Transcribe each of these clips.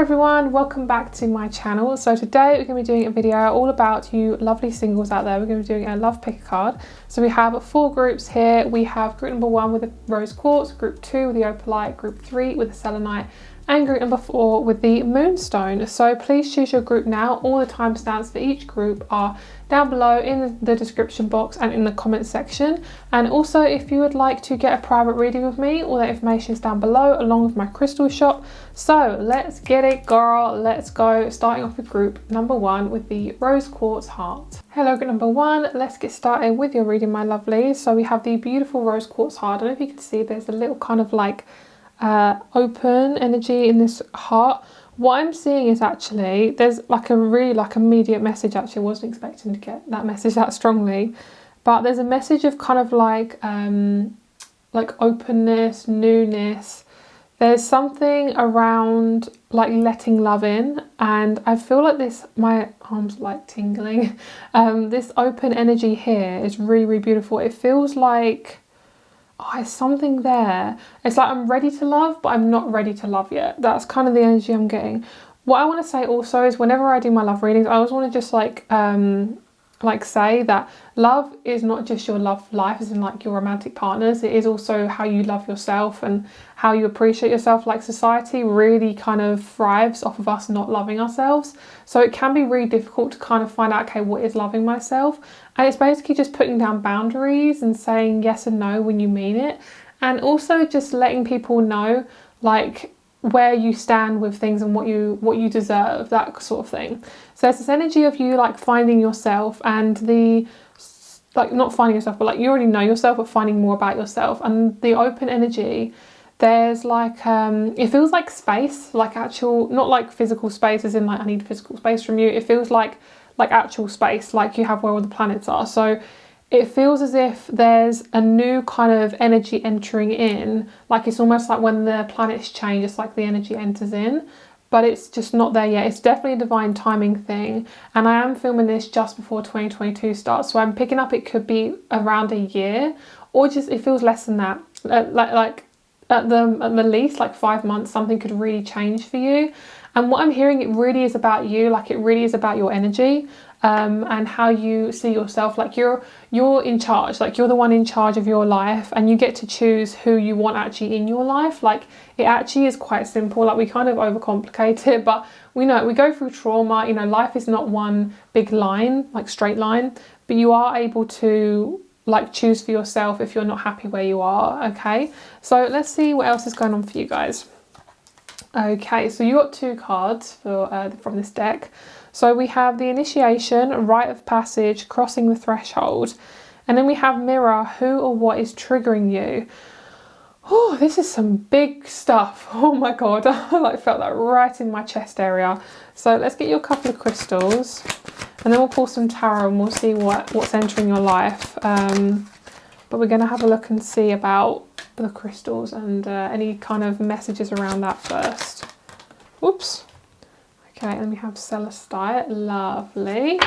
everyone, welcome back to my channel. So today we're going to be doing a video all about you lovely singles out there. We're going to be doing a love pick a card. So we have 4 groups here. We have group number 1 with the rose quartz, group 2 with the opalite, group 3 with the selenite, and group number 4 with the moonstone. So please choose your group now. All the timestamps for each group are down below in the description box and in the comment section. And also, if you would like to get a private reading with me, all that information is down below along with my crystal shop. So let's get it, girl. Let's go. Starting off with group number 1 with the rose quartz heart. Hello, group number 1. Let's get started with your reading, my lovelies. So we have the beautiful rose quartz heart. I don't know if you can see, there's a little kind of like open energy in this heart. What I'm seeing is actually there's like a really immediate message. Actually, I wasn't expecting to get that message that strongly, but there's a message of kind of like openness, newness. There's something around like letting love in, and I feel like this, my arms like tingling. This open energy here is really, really beautiful. It feels like, oh, there's something there. It's like I'm ready to love, but I'm not ready to love yet. That's kind of the energy I'm getting. What I want to say also is whenever I do my love readings, I always want to just say that love is not just your love life as in like your romantic partners. It is also how you love yourself and how you appreciate yourself. Like society really kind of thrives off of us not loving ourselves. So it can be really difficult to kind of find out, okay, what is loving myself? And it's basically just putting down boundaries and saying yes and no when you mean it. And also just letting people know like where you stand with things and what you deserve, that sort of thing. So there's this energy of you like finding yourself, and the like not finding yourself, but like you already know yourself, but finding more about yourself. And the open energy, there's like it feels like space, like actual, not like physical space as in like I need physical space from you. It feels like actual space, like you have where all the planets are. So it feels as if there's a new kind of energy entering in, like it's almost like when the planets change, it's like the energy enters in, but it's just not there yet. It's definitely a divine timing thing, and I am filming this just before 2022 starts, so I'm picking up it could be around a year, or just it feels less than that, like at the least like 5 months something could really change for you. And what I'm hearing, it really is about you, like it really is about your energy, and how you see yourself. Like you're in charge, like you're the one in charge of your life, and you get to choose who you want actually in your life. Like it actually is quite simple. Like we kind of overcomplicate it, but we know we go through trauma. You know, life is not one big line, like straight line, but you are able to like choose for yourself if you're not happy where you are. Okay, so let's see what else is going on for you guys. Okay, so you got 2 cards for from this deck. So we have the initiation, rite of passage, crossing the threshold, and then we have mirror, who or what is triggering you. Oh, this is some big stuff. Oh my god, I like felt that right in my chest area. So let's get you a couple of crystals, and then we'll pull some tarot and we'll see what's entering your life. But we're going to have a look and see about the crystals and any kind of messages around that first. Whoops. Okay, and we have Celestite, lovely.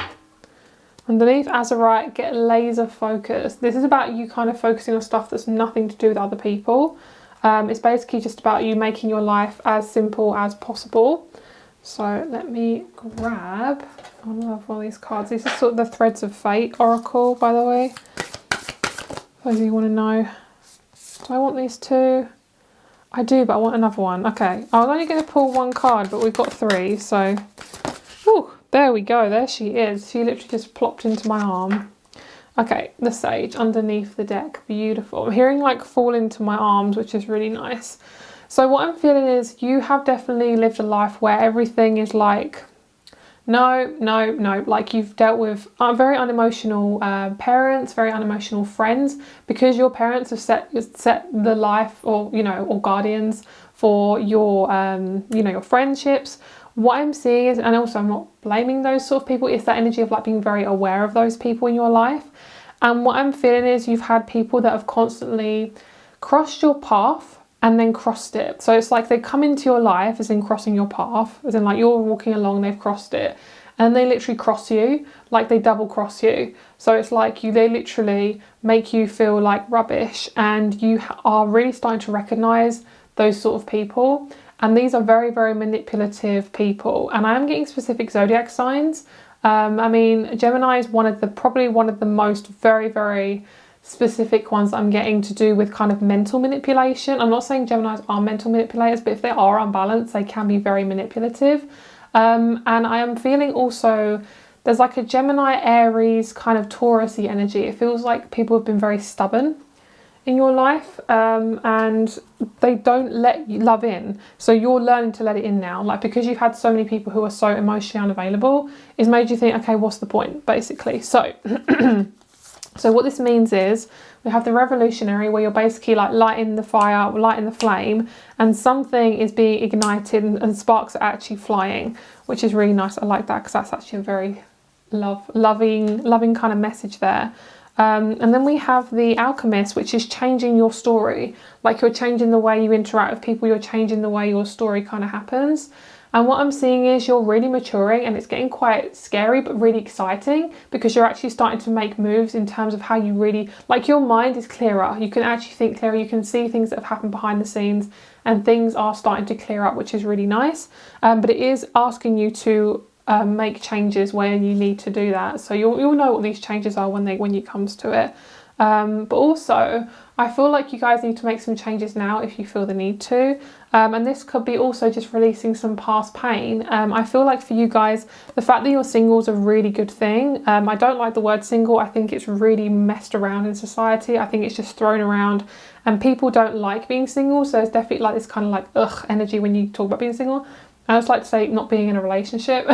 Underneath Azurite, get laser focused. This is about you kind of focusing on stuff that's nothing to do with other people. It's basically just about you making your life as simple as possible. So let me grab one of these cards. These are sort of the Threads of Fate Oracle, by the way. For those of you want to know. Do I want these 2? I do, but I want another one. Okay, I was only going to pull 1 card, but we've got 3, so... Ooh, there we go, there she is. She literally just plopped into my arm. Okay, the Sage underneath the deck, beautiful. I'm hearing like fall into my arms, which is really nice. So what I'm feeling is you have definitely lived a life where everything is like... No, like you've dealt with very unemotional parents, very unemotional friends, because your parents have set the life, or or guardians for your your friendships. What I'm seeing is, and also I'm not blaming those sort of people, it's that energy of like being very aware of those people in your life. And what I'm feeling is you've had people that have constantly crossed your path and then crossed it. So it's like they come into your life as in crossing your path, as in like you're walking along, they've crossed it, and they literally cross you, like they double cross you. So it's like they literally make you feel like rubbish, and you are really starting to recognize those sort of people. and these are very, very manipulative people. And I am getting specific zodiac signs. I mean, Gemini is probably one of the most very, very specific ones I'm getting to do with kind of mental manipulation. I'm not saying Geminis are mental manipulators, but if they are unbalanced, they can be very manipulative. And I am feeling also there's like a Gemini, Aries, kind of Taurus-y energy. It feels like people have been very stubborn in your life, and they don't let you love in. So you're learning to let it in now. Like, because you've had so many people who are so emotionally unavailable, it's made you think, okay, what's the point, basically? So so what this means is we have the revolutionary, where you're basically like lighting the fire, lighting the flame, and something is being ignited and sparks are actually flying, which is really nice. I like that, because that's actually a very loving kind of message there. And then we have the alchemist, which is changing your story. Like, you're changing the way you interact with people, you're changing the way your story kind of happens. And what I'm seeing is you're really maturing, and it's getting quite scary but really exciting, because you're actually starting to make moves in terms of how you really, like, your mind is clearer. You can actually think clearer, you can see things that have happened behind the scenes, and things are starting to clear up, which is really nice. But it is asking you to make changes when you need to do that. So you'll know what these changes are when it comes to it. But also, I feel like you guys need to make some changes now if you feel the need to. And this could be also just releasing some past pain. I feel like for you guys, the fact that you're single is a really good thing. I don't like the word single. I think it's really messed around in society. I think it's just thrown around, and people don't like being single. So it's definitely like this kind of like ugh energy when you talk about being single. I just like to say not being in a relationship,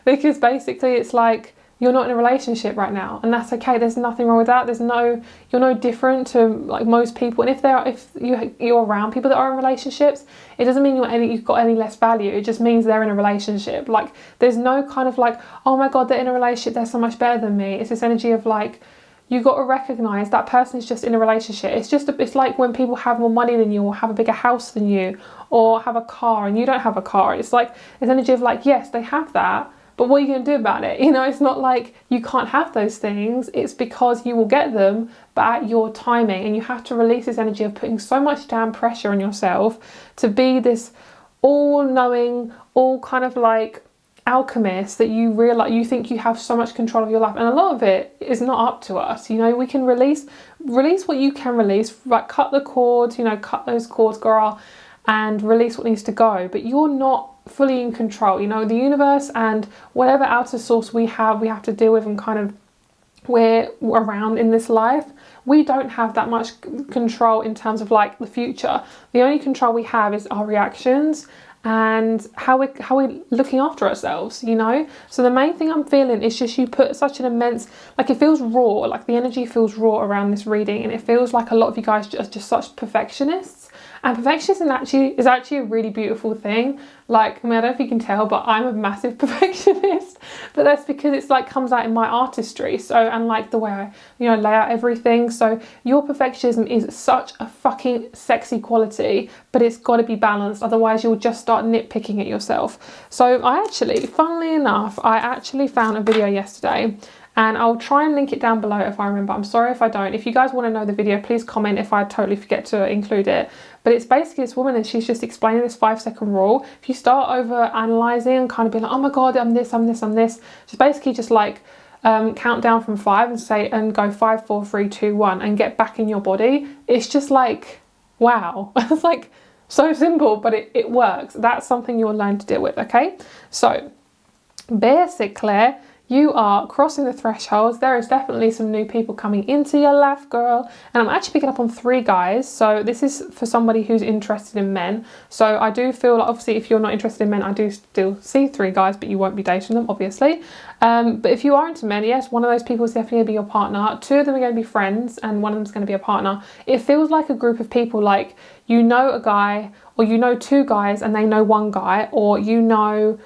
because basically it's like you're not in a relationship right now, and that's okay. There's nothing wrong with that. You're no different to like most people. And if you're around people that are in relationships, it doesn't mean you've got any less value. It just means they're in a relationship. Like, there's no kind of like, oh my god, they're in a relationship, they're so much better than me. It's this energy of like, you got to recognize that person is just in a relationship. It's like when people have more money than you, or have a bigger house than you, or have a car and you don't have a car. It's like this energy of like, yes, they have that, but what are you going to do about it? You know, it's not like you can't have those things. It's because you will get them, but at your timing. And you have to release this energy of putting so much damn pressure on yourself to be this all-knowing, all kind of like alchemist, that you realize you think you have so much control of your life, and a lot of it is not up to us. You know, we can release what you can release, like cut the cords, you know, cut those cords, girl, and release what needs to go. But you're not fully in control. You know, the universe and whatever outer source we have to deal with, and kind of we're around in this life, we don't have that much control in terms of like the future. The only control we have is our reactions and how we're looking after ourselves, you know. So the main thing I'm feeling is just you put such an immense, like, it feels raw, like the energy feels raw around this reading, and it feels like a lot of you guys are just such perfectionists. And perfectionism is actually a really beautiful thing. Like, I mean, I don't know if you can tell, but I'm a massive perfectionist. But that's because it's like comes out in my artistry. So, and like the way I, you know, lay out everything. So your perfectionism is such a fucking sexy quality, but it's got to be balanced. Otherwise, you'll just start nitpicking at yourself. So funnily enough, I actually found a video yesterday. And I'll try and link it down below if I remember. I'm sorry if I don't. If you guys want to know the video, please comment if I totally forget to include it. But it's basically this woman, and she's just explaining this 5-second rule. If you start over analysing and kind of being like, oh my god, I'm this, just basically just like count down from 5 and go 5, 4, 3, 2, 1 and get back in your body. It's just like, wow. It's like so simple, but it works. That's something you'll learn to deal with, okay? So basically, you are crossing the thresholds. There is definitely some new people coming into your life, girl. And I'm actually picking up on 3 guys. So this is for somebody who's interested in men. So I do feel like, obviously, if you're not interested in men, I do still see 3 guys, but you won't be dating them, obviously. But if you are into men, yes, one of those people is definitely going to be your partner. 2 of them are going to be friends, and one of them is going to be a partner. It feels like a group of people, like you know a guy, or you know 2 guys and they know 1 guy, or you know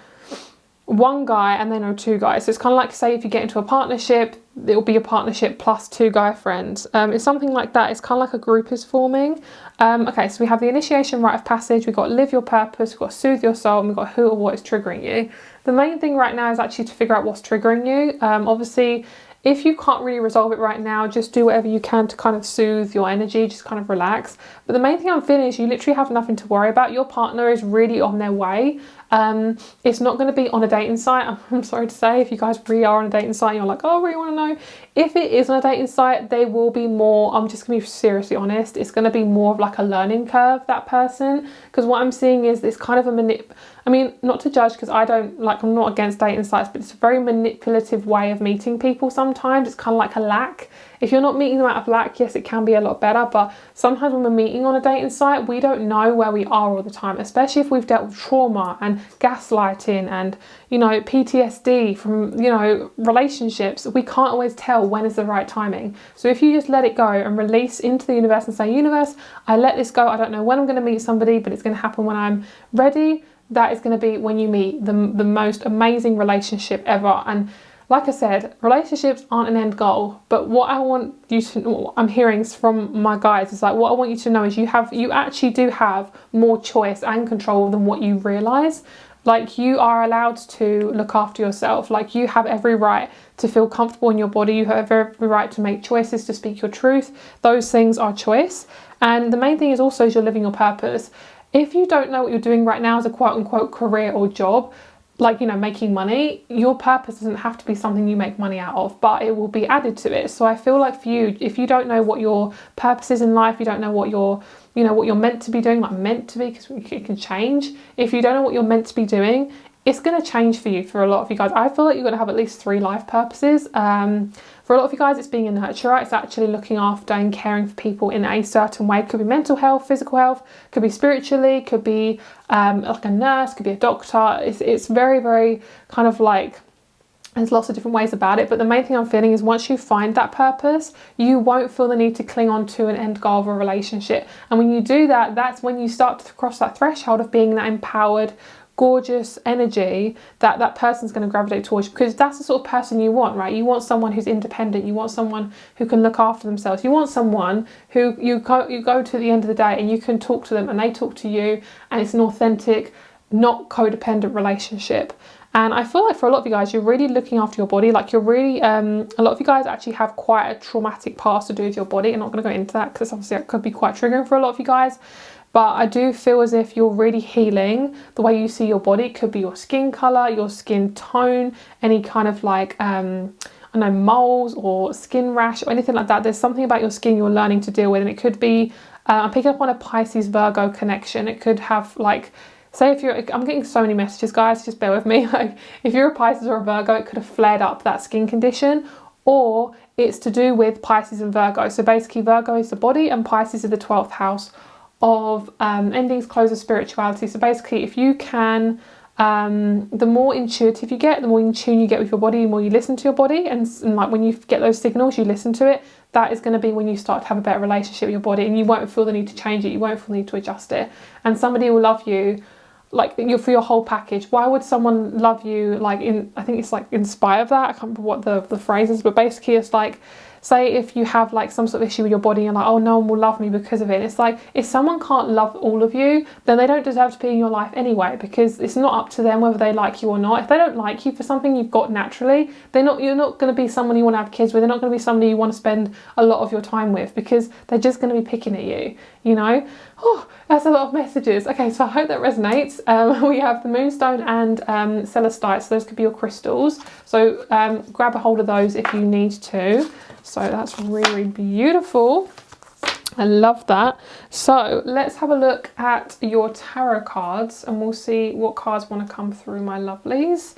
1 guy and they know 2 guys. So it's kind of like, say, if you get into a partnership, it will be a partnership plus 2 guy friends. It's something like that. It's kind of like a group is forming. Okay, so we have the initiation rite of passage, we've got live your purpose, we've got soothe your soul, and we've got who or what is triggering you. The main thing right now is actually to figure out what's triggering you. Obviously, if you can't really resolve it right now, just do whatever you can to kind of soothe your energy, just kind of relax. But the main thing I'm feeling is you literally have nothing to worry about. Your partner is really on their way. It's not going to be on a dating site. I'm sorry to say, if you guys really are on a dating site and you're like, oh, I really want to know. If it is on a dating site, they will be more, I'm just going to be seriously honest, it's going to be more of like a learning curve, that person. Because what I'm seeing is this kind of a I mean, not to judge, because I'm not against dating sites, but it's a very manipulative way of meeting people sometimes. It's kind of like a lack. If you're not meeting them out of lack, yes, it can be a lot better, but sometimes when we're meeting on a dating site, we don't know where we are all the time, especially if we've dealt with trauma and gaslighting and, you know, PTSD from, you know, relationships. We can't always tell when is the right timing. So if you just let it go and release into the universe and say, universe, I let this go. I don't know when I'm going to meet somebody, but it's going to happen when I'm ready. That is going to be when you meet the most amazing relationship ever. And like I said, relationships aren't an end goal, but what I want you to, what I'm hearing from my guides is like, what I want you to know is you actually do have more choice and control than what you realize. Like, you are allowed to look after yourself. Like, you have every right to feel comfortable in your body. You have every right to make choices, to speak your truth. Those things are choice. And the main thing is also you're living your purpose. If you don't know what you're doing right now as a quote unquote career or job, like, you know, making money, your purpose doesn't have to be something you make money out of, but it will be added to it. So I feel like for you, if you don't know what your purpose is in life, you don't know what you're meant to be doing, like meant to be, because it can change. If you don't know what you're meant to be doing, it's going to change for you. For a lot of you guys, I feel like you're going to have at least 3 life purposes. For a lot of you guys, it's being a nurturer. It's actually looking after and caring for people in a certain way. It could be mental health, physical health, could be spiritually, could be like a nurse, could be a doctor. It's very, very kind of like, there's lots of different ways about it. But the main thing I'm feeling is once you find that purpose, you won't feel the need to cling on to an end goal of a relationship. And when you do that, that's when you start to cross that threshold of being that empowered, gorgeous energy that person's going to gravitate towards you, because that's the sort of person you want, right? You want someone who's independent. You want someone who can look after themselves. You want someone who you go to at the end of the day and you can talk to them and they talk to you, and it's an authentic, not codependent relationship. And I feel like for a lot of you guys, you're really looking after your body. Like, you're really, a lot of you guys actually have quite a traumatic past to do with your body. I'm not going to go into that because obviously it could be quite triggering for a lot of you guys. But I do feel as if you're really healing the way you see your body. It could be your skin colour, your skin tone, any kind of like, I don't know, moles or skin rash or anything like that. There's something about your skin you're learning to deal with. And it could be, I'm picking up on a Pisces Virgo connection. It could have like, say if you're, I'm getting so many messages, guys, just bear with me. Like, if you're a Pisces or a Virgo, it could have flared up that skin condition, or it's to do with Pisces and Virgo. So basically Virgo is the body and Pisces is the 12th house of endings, closure, spirituality. So basically, if you can, the more intuitive you get, the more in tune you get with your body, the more you listen to your body, and like when you get those signals, you listen to it. That is going to be when you start to have a better relationship with your body, and you won't feel the need to change it. You won't feel the need to adjust it, and somebody will love you like for your whole package. Why would someone love you like I think it's like in spite of that. I can't remember what the phrase is, but basically it's like, say if you have like some sort of issue with your body and like, oh, no one will love me because of it. It's like, if someone can't love all of you, then they don't deserve to be in your life anyway, because it's not up to them whether they like you or not. If they don't like you for something you've got naturally, you're not going to be someone you want to have kids with. They're not going to be somebody you want to spend a lot of your time with, because they're just going to be picking at you, you know? Oh, that's a lot of messages. Okay, so I hope that resonates. We have the Moonstone and Celestite, so those could be your crystals. So grab a hold of those if you need to. So that's really beautiful. I love that. So let's have a look at your tarot cards and we'll see what cards want to come through, my lovelies.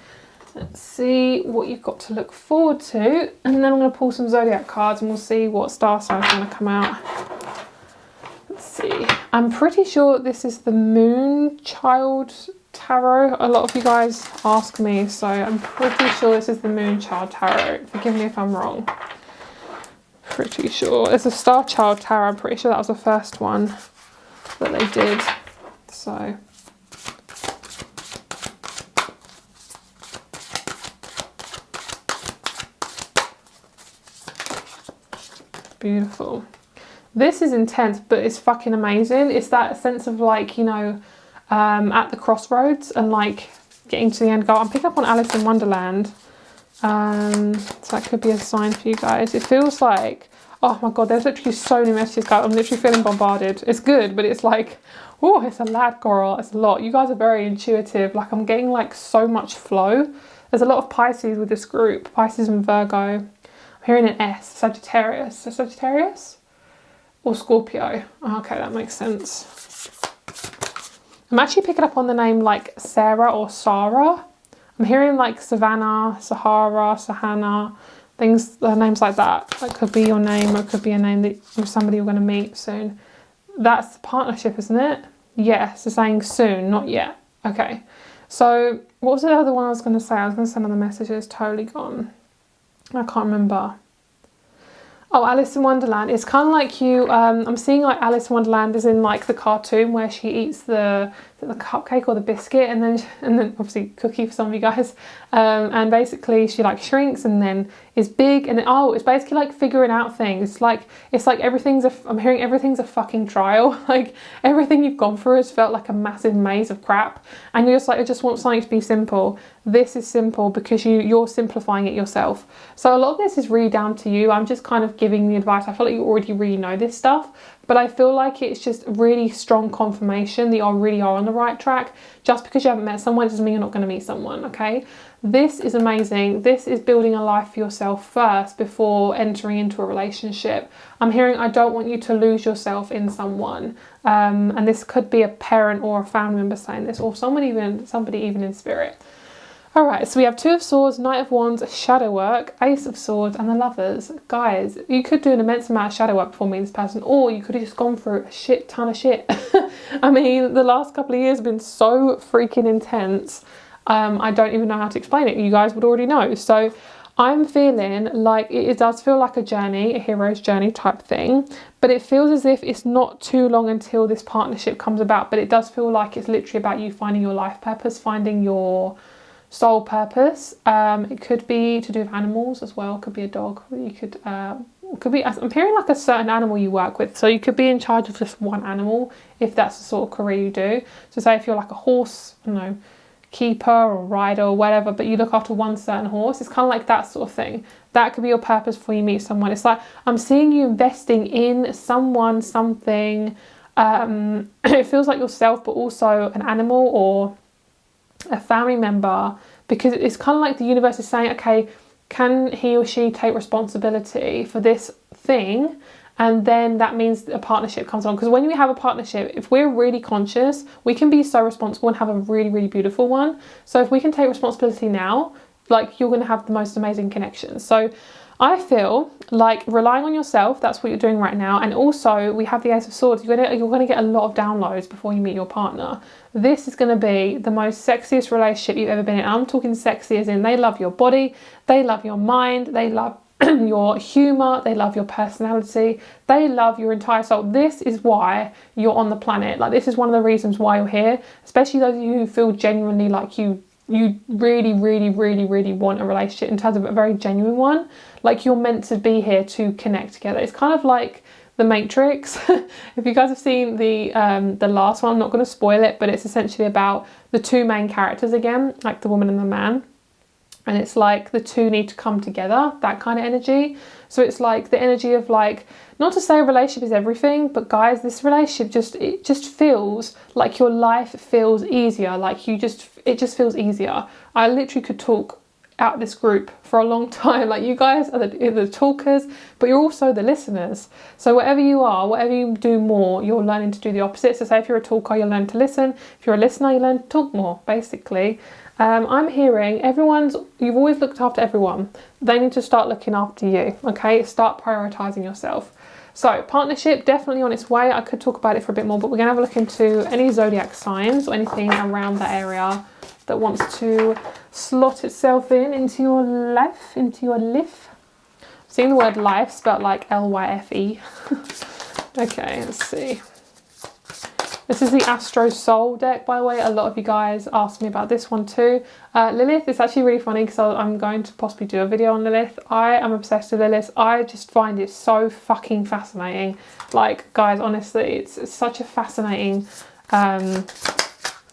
Let's see what you've got to look forward to. And then I'm going to pull some zodiac cards and we'll see what star signs are going to come out. Let's see. I'm pretty sure this is the Moon Child Tarot. A lot of you guys ask me, so I'm pretty sure this is the Moon Child Tarot. Forgive me if I'm wrong. Pretty sure it's a Star Child Tarot. I'm pretty sure that was the first one that they did. So beautiful. This is intense, but it's fucking amazing. It's that sense of like, you know, at the crossroads and like getting to the end goal. I'm picking up on Alice in Wonderland. So that could be a sign for you guys. It feels like, oh my god, there's literally so many messages, guys. I'm literally feeling bombarded. It's good, but it's like, oh, it's a lot, girl. It's a lot. You guys are very intuitive. Like, I'm getting like so much flow. There's a lot of Pisces with this group. Pisces and Virgo. I'm hearing an S. Sagittarius. So Sagittarius? Or Scorpio. Oh, okay, that makes sense. I'm actually picking up on the name like Sarah or Sarah. I'm hearing like Savannah, Sahara, Sahana, things, names like that. That could be your name, or it could be a name that you're somebody you're going to meet soon. That's the partnership, isn't it? Yes, it's saying soon, not yet. Okay. So what was the other one I was going to say? I was going to send another message. It's totally gone. I can't remember. Oh, Alice in Wonderland. It's kind of like you, I'm seeing like Alice in Wonderland is in like the cartoon where she eats the cupcake or the biscuit, and then obviously cookie for some of you guys. And basically she like shrinks and then is big, and it's basically like figuring out things. It's like I'm hearing everything's a fucking trial. Like everything you've gone through has felt like a massive maze of crap, and you're just like, I just want something to be simple. This is simple because you're simplifying it yourself. So a lot of this is really down to you. I'm just kind of giving the advice. I feel like you already really know this stuff, but I feel like it's just really strong confirmation that you really are on the right track. Just because you haven't met someone doesn't mean you're not going to meet someone, okay? This is amazing. This is building a life for yourself first before entering into a relationship. I'm hearing, I don't want you to lose yourself in someone. And this could be a parent or a family member saying this, or somebody even in spirit. All right, so we have Two of Swords, Knight of Wands, Shadow Work, Ace of Swords, and the Lovers. Guys, you could do an immense amount of shadow work before meeting this person, or you could have just gone through a shit ton of shit. I mean, the last couple of years have been so freaking intense. I don't even know how to explain it. You guys would already know. So I'm feeling like it does feel like a journey, a hero's journey type thing, but it feels as if it's not too long until this partnership comes about, but it does feel like it's literally about you finding your life purpose, finding your soul purpose. It could be to do with animals as well. It could be a dog. You could be, I'm hearing like a certain animal you work with. So you could be in charge of just one animal if that's the sort of career you do. So say if you're like a horse, I don't know, keeper or rider or whatever, but you look after one certain horse, it's kind of like that sort of thing. That could be your purpose before you meet someone. It's like I'm seeing you investing in someone, something. It feels like yourself, but also an animal or a family member, because it's kind of like the universe is saying, okay, can he or she take responsibility for this thing? And then that means a partnership comes along. Because when we have a partnership, if we're really conscious, we can be so responsible and have a really, really beautiful one. So if we can take responsibility now, like, you're going to have the most amazing connections. So I feel like relying on yourself, that's what you're doing right now. And also we have the Ace of Swords. You're going to get a lot of downloads before you meet your partner. This is going to be the most sexiest relationship you've ever been in. I'm talking sexy as in they love your body, they love your mind, they love your humour, they love your personality, they love your entire soul. This is why you're on the planet. Like, this is one of the reasons why you're here, especially those of you who feel genuinely like you really, really, really, really want a relationship in terms of a very genuine one. Like, you're meant to be here to connect together. It's kind of like The Matrix. If you guys have seen the last one, I'm not going to spoil it, but it's essentially about the two main characters again, like the woman and the man. And it's like the two need to come together, that kind of energy. So it's like the energy of, like, not to say a relationship is everything, but guys, this relationship just feels like your life feels easier. Like, it just feels easier. I literally could talk out this group for a long time. Like, you guys are the talkers, but you're also the listeners. So whatever you are, whatever you do more, you're learning to do the opposite. So say if you're a talker, you'll learn to listen. If you're a listener, you learn to talk more, basically. I'm hearing you've always looked after everyone. They need to start looking after you, okay? Start prioritising yourself. So partnership, definitely on its way. I could talk about it for a bit more, but we're going to have a look into any zodiac signs or anything around that area that wants to slot itself into your life, into your life. I'm seeing the word life spelled like L-Y-F-E. Okay, let's see. This is the Astro Soul deck, by the way. A lot of you guys asked me about this one too. Lilith, it's actually really funny because I'm going to possibly do a video on Lilith. I am obsessed with Lilith. I just find it so fucking fascinating. Like, guys, honestly, it's such a fascinating, I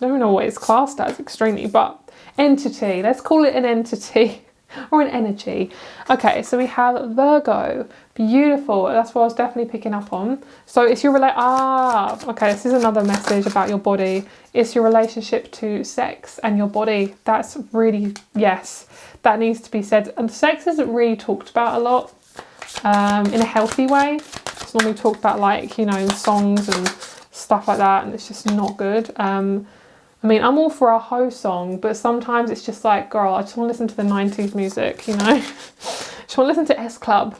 don't even know what it's classed as extremely, but entity. Let's call it an entity. or an energy. Okay, so we have Virgo. Beautiful. That's what I was definitely picking up on. So it's your okay, this is another message about your body. It's your relationship to sex and your body. That's really, yes, that needs to be said. And sex isn't really talked about a lot in a healthy way. It's normally talked about, like, you know, in songs and stuff like that, and it's just not good. I mean, I'm all for a hoe song, but sometimes it's just like, girl, I just want to listen to the 90s music, you know? Just want to listen to S Club.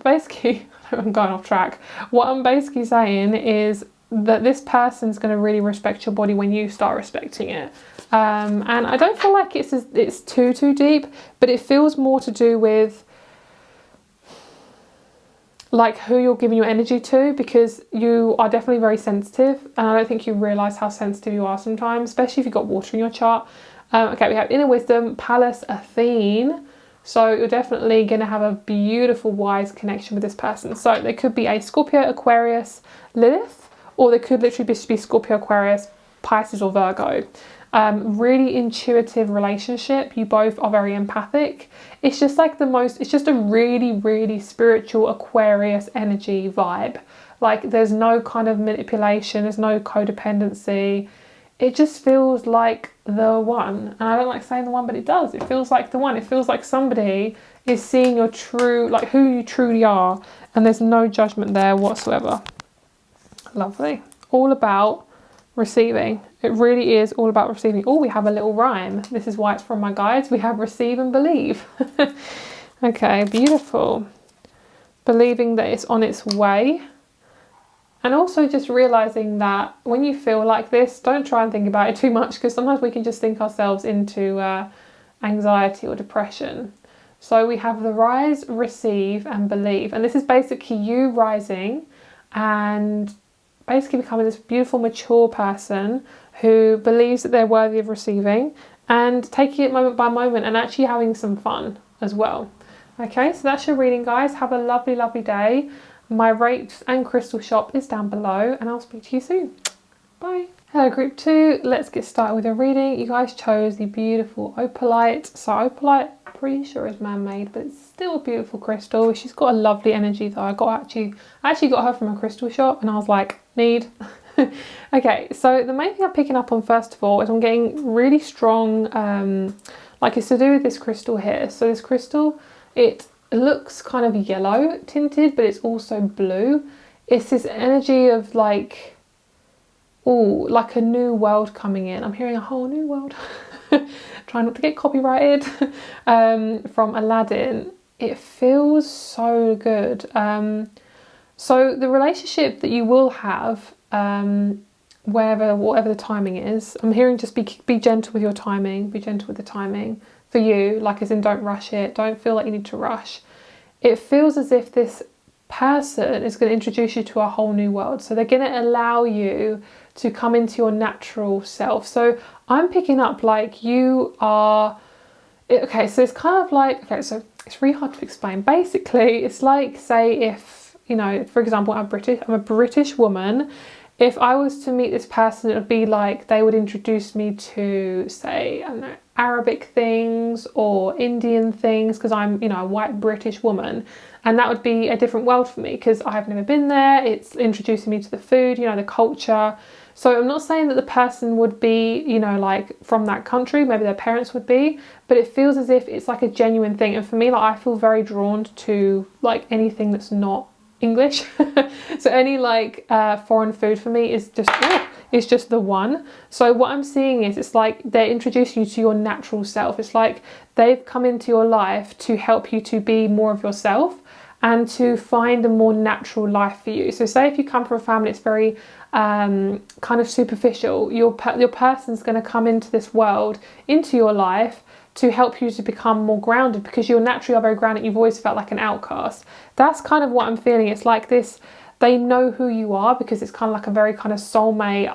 Basically, I'm going off track. What I'm basically saying is that this person's going to really respect your body when you start respecting it. And I don't feel like it's too deep, but it feels more to do with like who you're giving your energy to, because you are definitely very sensitive, and I don't think you realise how sensitive you are sometimes, especially if you've got water in your chart. Okay, we have Inner Wisdom, Pallas, Athene. So you're definitely going to have a beautiful, wise connection with this person. So they could be a Scorpio, Aquarius, Lilith, or they could literally just be Scorpio, Aquarius, Pisces or Virgo. Really intuitive relationship. You both are very empathic. It's just like it's just a really, really spiritual Aquarius energy vibe. Like there's no kind of manipulation, there's no codependency. It just feels like the one. And I don't like saying the one, but it does. It feels like the one. It feels like somebody is seeing your true, like who you truly are. And there's no judgment there whatsoever. Lovely. All about receiving. It really is all about receiving. Oh, we have a little rhyme. This is why it's from my guides. We have receive and believe. Okay, beautiful. Believing that it's on its way. And also just realising that when you feel like this, don't try and think about it too much, because sometimes we can just think ourselves into anxiety or depression. So we have the rise, receive and believe. And this is basically you rising and basically becoming this beautiful, mature person who believes that they're worthy of receiving and taking it moment by moment and actually having some fun as well. Okay, so that's your reading, guys. Have a lovely, lovely day. My rates and crystal shop is down below, and I'll speak to you soon. Bye. Hello, group 2. Let's get started with your reading. You guys chose the beautiful opalite. So opalite, pretty sure is man-made, but it's still a beautiful crystal. She's got a lovely energy though. I actually got her from a crystal shop, and I was like, need. Okay, so the main thing I'm picking up on first of all is I'm getting really strong, like it's to do with this crystal here. So this crystal, it looks kind of yellow tinted, but it's also blue. It's this energy of like, oh, like a new world coming in. I'm hearing a whole new world. Try not to get copyrighted. From Aladdin. It feels so good. So the relationship that you will have, whatever the timing is, I'm hearing just be gentle with your timing. Be gentle with the timing for you, like as in don't rush it. Don't feel like you need to rush. It feels as if this person is going to introduce you to a whole new world. So they're going to allow you to come into your natural self. So I'm picking up like you are, okay, so it's kind of like, okay, so it's really hard to explain. Basically, it's like, say if, you know, for example, I'm a British woman. If I was to meet this person, it would be like they would introduce me to, say, I don't know, Arabic things or Indian things, because I'm, you know, a white British woman, and that would be a different world for me because I've never been there. It's introducing me to the food, you know, the culture. So I'm not saying that the person would be, you know, like from that country, maybe their parents would be, but it feels as if it's like a genuine thing. And for me, like I feel very drawn to like anything that's not English. So any like foreign food for me is just the one. So what I'm seeing is it's like they're introducing you to your natural self. It's like they've come into your life to help you to be more of yourself and to find a more natural life for you. So say if you come from a family it's very kind of superficial, your person's going to come into this world, into your life, to help you to become more grounded, because you're naturally very grounded. You've always felt like an outcast. That's kind of what I'm feeling. It's like this, they know who you are, because it's kind of like a very kind of soulmate,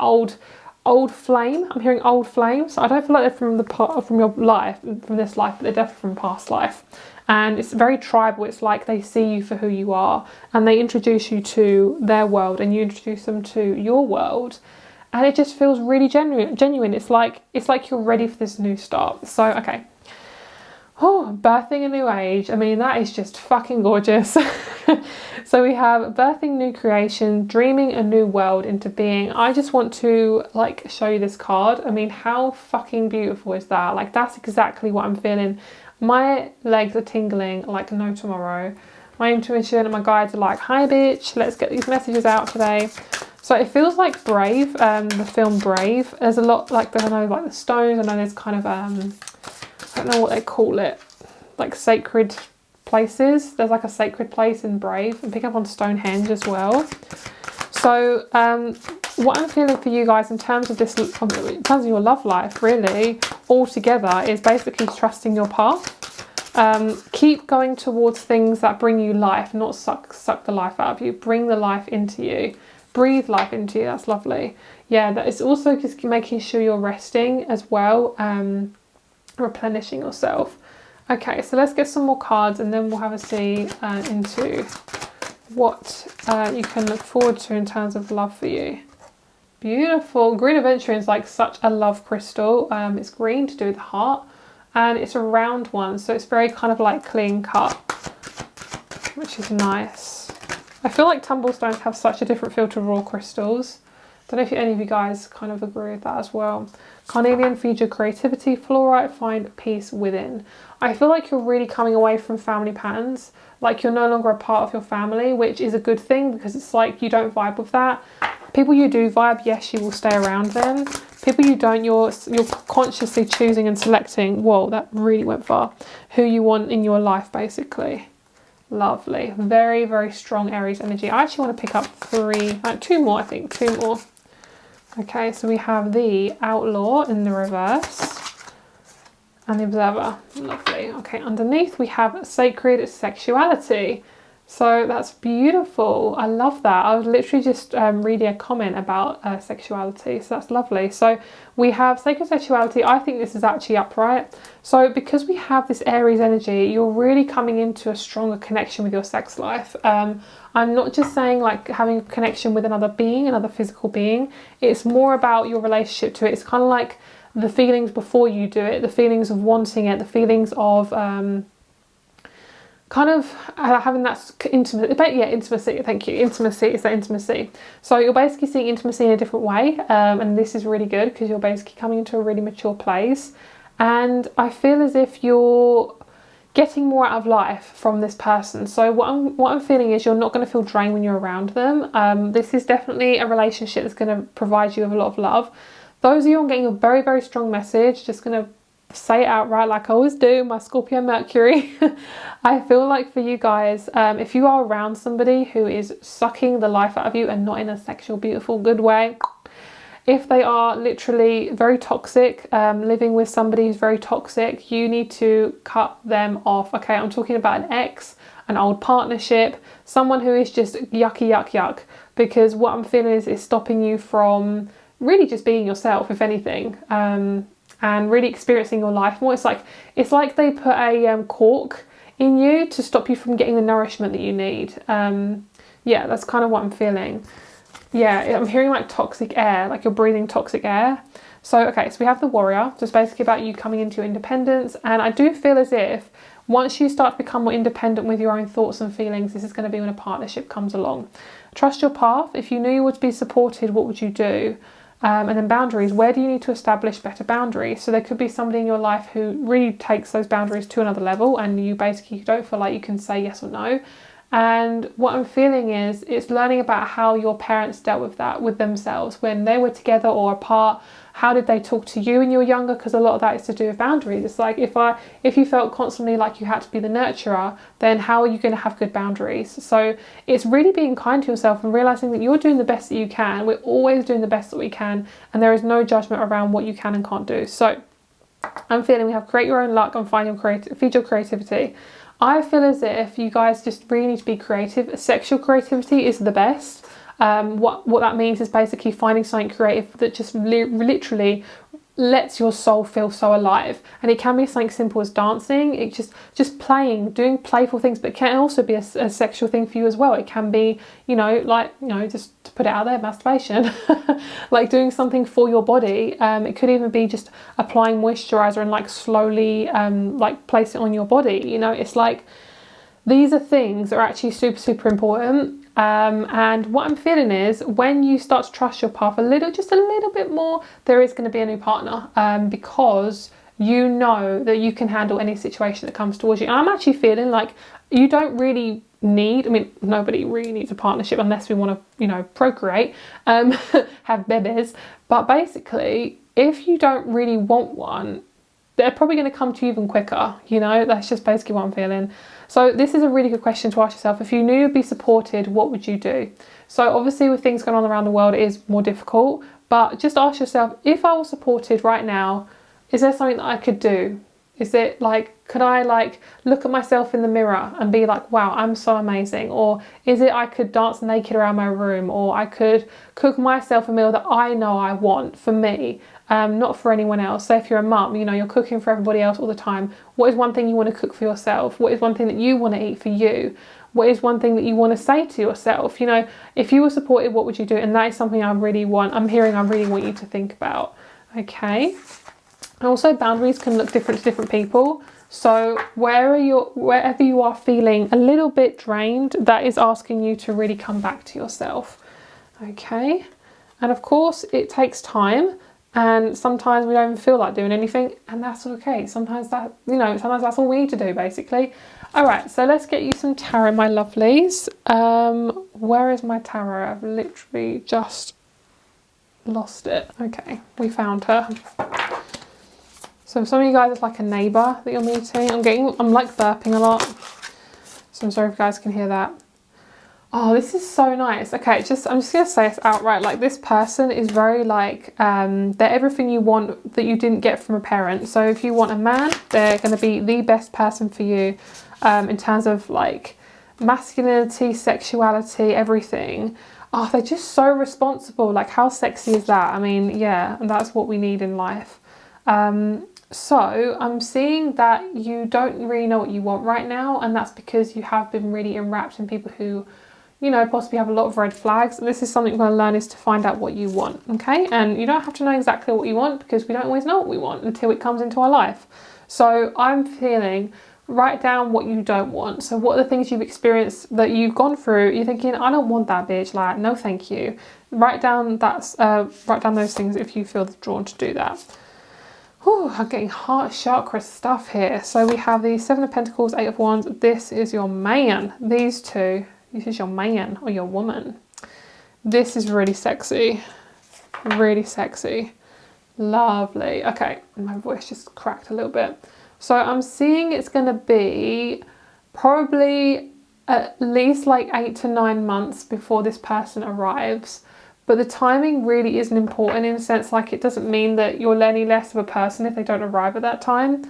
old flame. I'm hearing old flames. I don't feel like they're from your life, from this life, but they're definitely from past life. And it's very tribal. It's like they see you for who you are and they introduce you to their world and you introduce them to your world. And it just feels really genuine. It's like you're ready for this new start. So, okay. Oh, birthing a new age. I mean, that is just fucking gorgeous. So we have birthing new creation, dreaming a new world into being. I just want to like show you this card. I mean, how fucking beautiful is that? Like, that's exactly what I'm feeling. My legs are tingling like no tomorrow. My intuition and my guides are like, hi bitch, let's get these messages out today. So it feels like Brave, the film Brave. There's a lot like, I know like the stones, I know there's kind of, I don't know what they call it, like sacred places. There's like a sacred place in Brave, and pick up on Stonehenge as well. So what I'm feeling for you guys in terms of this, in terms of your love life, really, all together, is basically trusting your path. Keep going towards things that bring you life, not suck the life out of you. Bring the life into you. Breathe life into you. That's lovely. Yeah, that is also just making sure you're resting as well, replenishing yourself. Okay, so let's get some more cards and then we'll have a see into what you can look forward to in terms of love for you. Beautiful. Green Aventurine is like such a love crystal. It's green to do with the heart, and it's a round one, so it's very kind of like clean cut, which is nice. I feel like tumblestones have such a different feel to raw crystals. Don't know if any of you guys kind of agree with that as well. Carnelian, feed your creativity. Fluorite, find peace within. I feel like you're really coming away from family patterns. Like you're no longer a part of your family, which is a good thing because it's like you don't vibe with that. People you do vibe, yes, you will stay around them. People you don't, you're consciously choosing and selecting, whoa, that really went far, who you want in your life, basically. Lovely. Very, very strong Aries energy. I actually want to pick up two more, I think. Two more. Okay, so we have the Outlaw in the reverse and the Observer. Lovely. Okay, underneath we have Sacred Sexuality. So that's beautiful. I love that. I was literally just reading a comment about sexuality, so that's lovely. So we have Sacred Sexuality. I think this is actually upright. So because we have this Aries energy, you're really coming into a stronger connection with your sex life. I'm not just saying like having a connection with another being, another physical being. It's more about your relationship to it. It's kind of like the feelings before you do it, the feelings of wanting it, the feelings of kind of having that intimacy. Yeah, intimacy. Thank you. Intimacy is that intimacy. So you're basically seeing intimacy in a different way, and this is really good because you're basically coming into a really mature place. And I feel as if you're getting more out of life from this person. So what I'm feeling is you're not going to feel drained when you're around them. This is definitely a relationship that's going to provide you with a lot of love. Those of you on getting a very, very strong message, just going to say it outright like I always do, my Scorpio Mercury. I feel like for you guys, if you are around somebody who is sucking the life out of you and not in a sexual, beautiful, good way, if they are literally very toxic, living with somebody who's very toxic, you need to cut them off. Okay, I'm talking about an ex, an old partnership, someone who is just yucky, yuck, yuck. Because what I'm feeling is it's stopping you from really just being yourself, if anything, and really experiencing your life more. It's like they put a cork in you to stop you from getting the nourishment that you need. Yeah, that's kind of what I'm feeling. Yeah, I'm hearing like toxic air, like you're breathing toxic air. So, okay, so we have the Warrior. So it's basically about you coming into your independence. And I do feel as if once you start to become more independent with your own thoughts and feelings, this is going to be when a partnership comes along. Trust your path. If you knew you would be supported, what would you do? And then boundaries. Where do you need to establish better boundaries? So there could be somebody in your life who really takes those boundaries to another level and you basically don't feel like you can say yes or no. And what I'm feeling is it's learning about how your parents dealt with that with themselves when they were together or apart. How did they talk to you when you were younger? Because a lot of that is to do with boundaries. It's like if you felt constantly like you had to be the nurturer, then how are you going to have good boundaries? So it's really being kind to yourself and realizing that you're doing the best that you can. We're always doing the best that we can, and there is no judgment around what you can and can't do. So I'm feeling we have create your own luck and feed your creativity. I feel as if you guys just really need to be creative. Sexual creativity is the best. What that means is basically finding something creative that just literally lets your soul feel so alive. And it can be something simple as dancing, it just playing, doing playful things, but it can also be a sexual thing for you as well. It can be, just to put it out there, masturbation, like doing something for your body. It could even be just applying moisturizer and like slowly like place it on your body. It's like these are things that are actually super, super important. And what I'm feeling is when you start to trust your path just a little bit more, there is going to be a new partner, because you know that you can handle any situation that comes towards you. And I'm actually feeling like you don't really need, nobody really needs a partnership unless we want to, procreate, have babies. But basically, if you don't really want one, they're probably going to come to you even quicker. That's just basically what I'm feeling. So this is a really good question to ask yourself. If you knew you'd be supported, what would you do? So obviously with things going on around the world, it is more difficult, but just ask yourself, if I was supported right now, is there something that I could do? Is it like, could I like look at myself in the mirror and be like, wow, I'm so amazing? Or is it I could dance naked around my room, or I could cook myself a meal that I know I want for me, not for anyone else? So if you're a mum, you're cooking for everybody else all the time. What is one thing you want to cook for yourself? What is one thing that you want to eat for you? What is one thing that you want to say to yourself? If you were supported, what would you do? And that is something I really want you to think about. Okay. Also, boundaries can look different to different people. So wherever you are feeling a little bit drained, that is asking you to really come back to yourself. Okay. And of course, it takes time. And sometimes we don't even feel like doing anything, and that's okay. Sometimes sometimes that's all we need to do, basically. All right, so let's get you some tarot, my lovelies. Where is my tarot? I've literally just lost it. Okay, we found her. So some of you guys, it's like a neighbour that you're meeting. I'm like burping a lot, so I'm sorry if you guys can hear that. Oh, this is so nice. Okay, I'm just going to say it outright. Like, this person is very like, they're everything you want that you didn't get from a parent. So if you want a man, they're going to be the best person for you, in terms of like masculinity, sexuality, everything. Oh, they're just so responsible. Like, how sexy is that? Yeah, and that's what we need in life. So I'm seeing that you don't really know what you want right now, and that's because you have been really enwrapped in people who, possibly have a lot of red flags. And this is something we're going to learn, is to find out what you want, okay? And you don't have to know exactly what you want, because we don't always know what we want until it comes into our life. So I'm feeling, write down what you don't want. So what are the things you've experienced that you've gone through? You're thinking, I don't want that, bitch. Like, no, thank you. Write down those things if you feel drawn to do that. Whew, I'm getting heart chakra stuff here. So we have the Seven of Pentacles, Eight of Wands. This is your man. These two. This is your man or your woman. This is really sexy. Really sexy. Lovely. Okay, my voice just cracked a little bit. So I'm seeing it's going to be probably at least like 8 to 9 months before this person arrives. But the timing really isn't important, in a sense, like, it doesn't mean that you're any less of a person if they don't arrive at that time.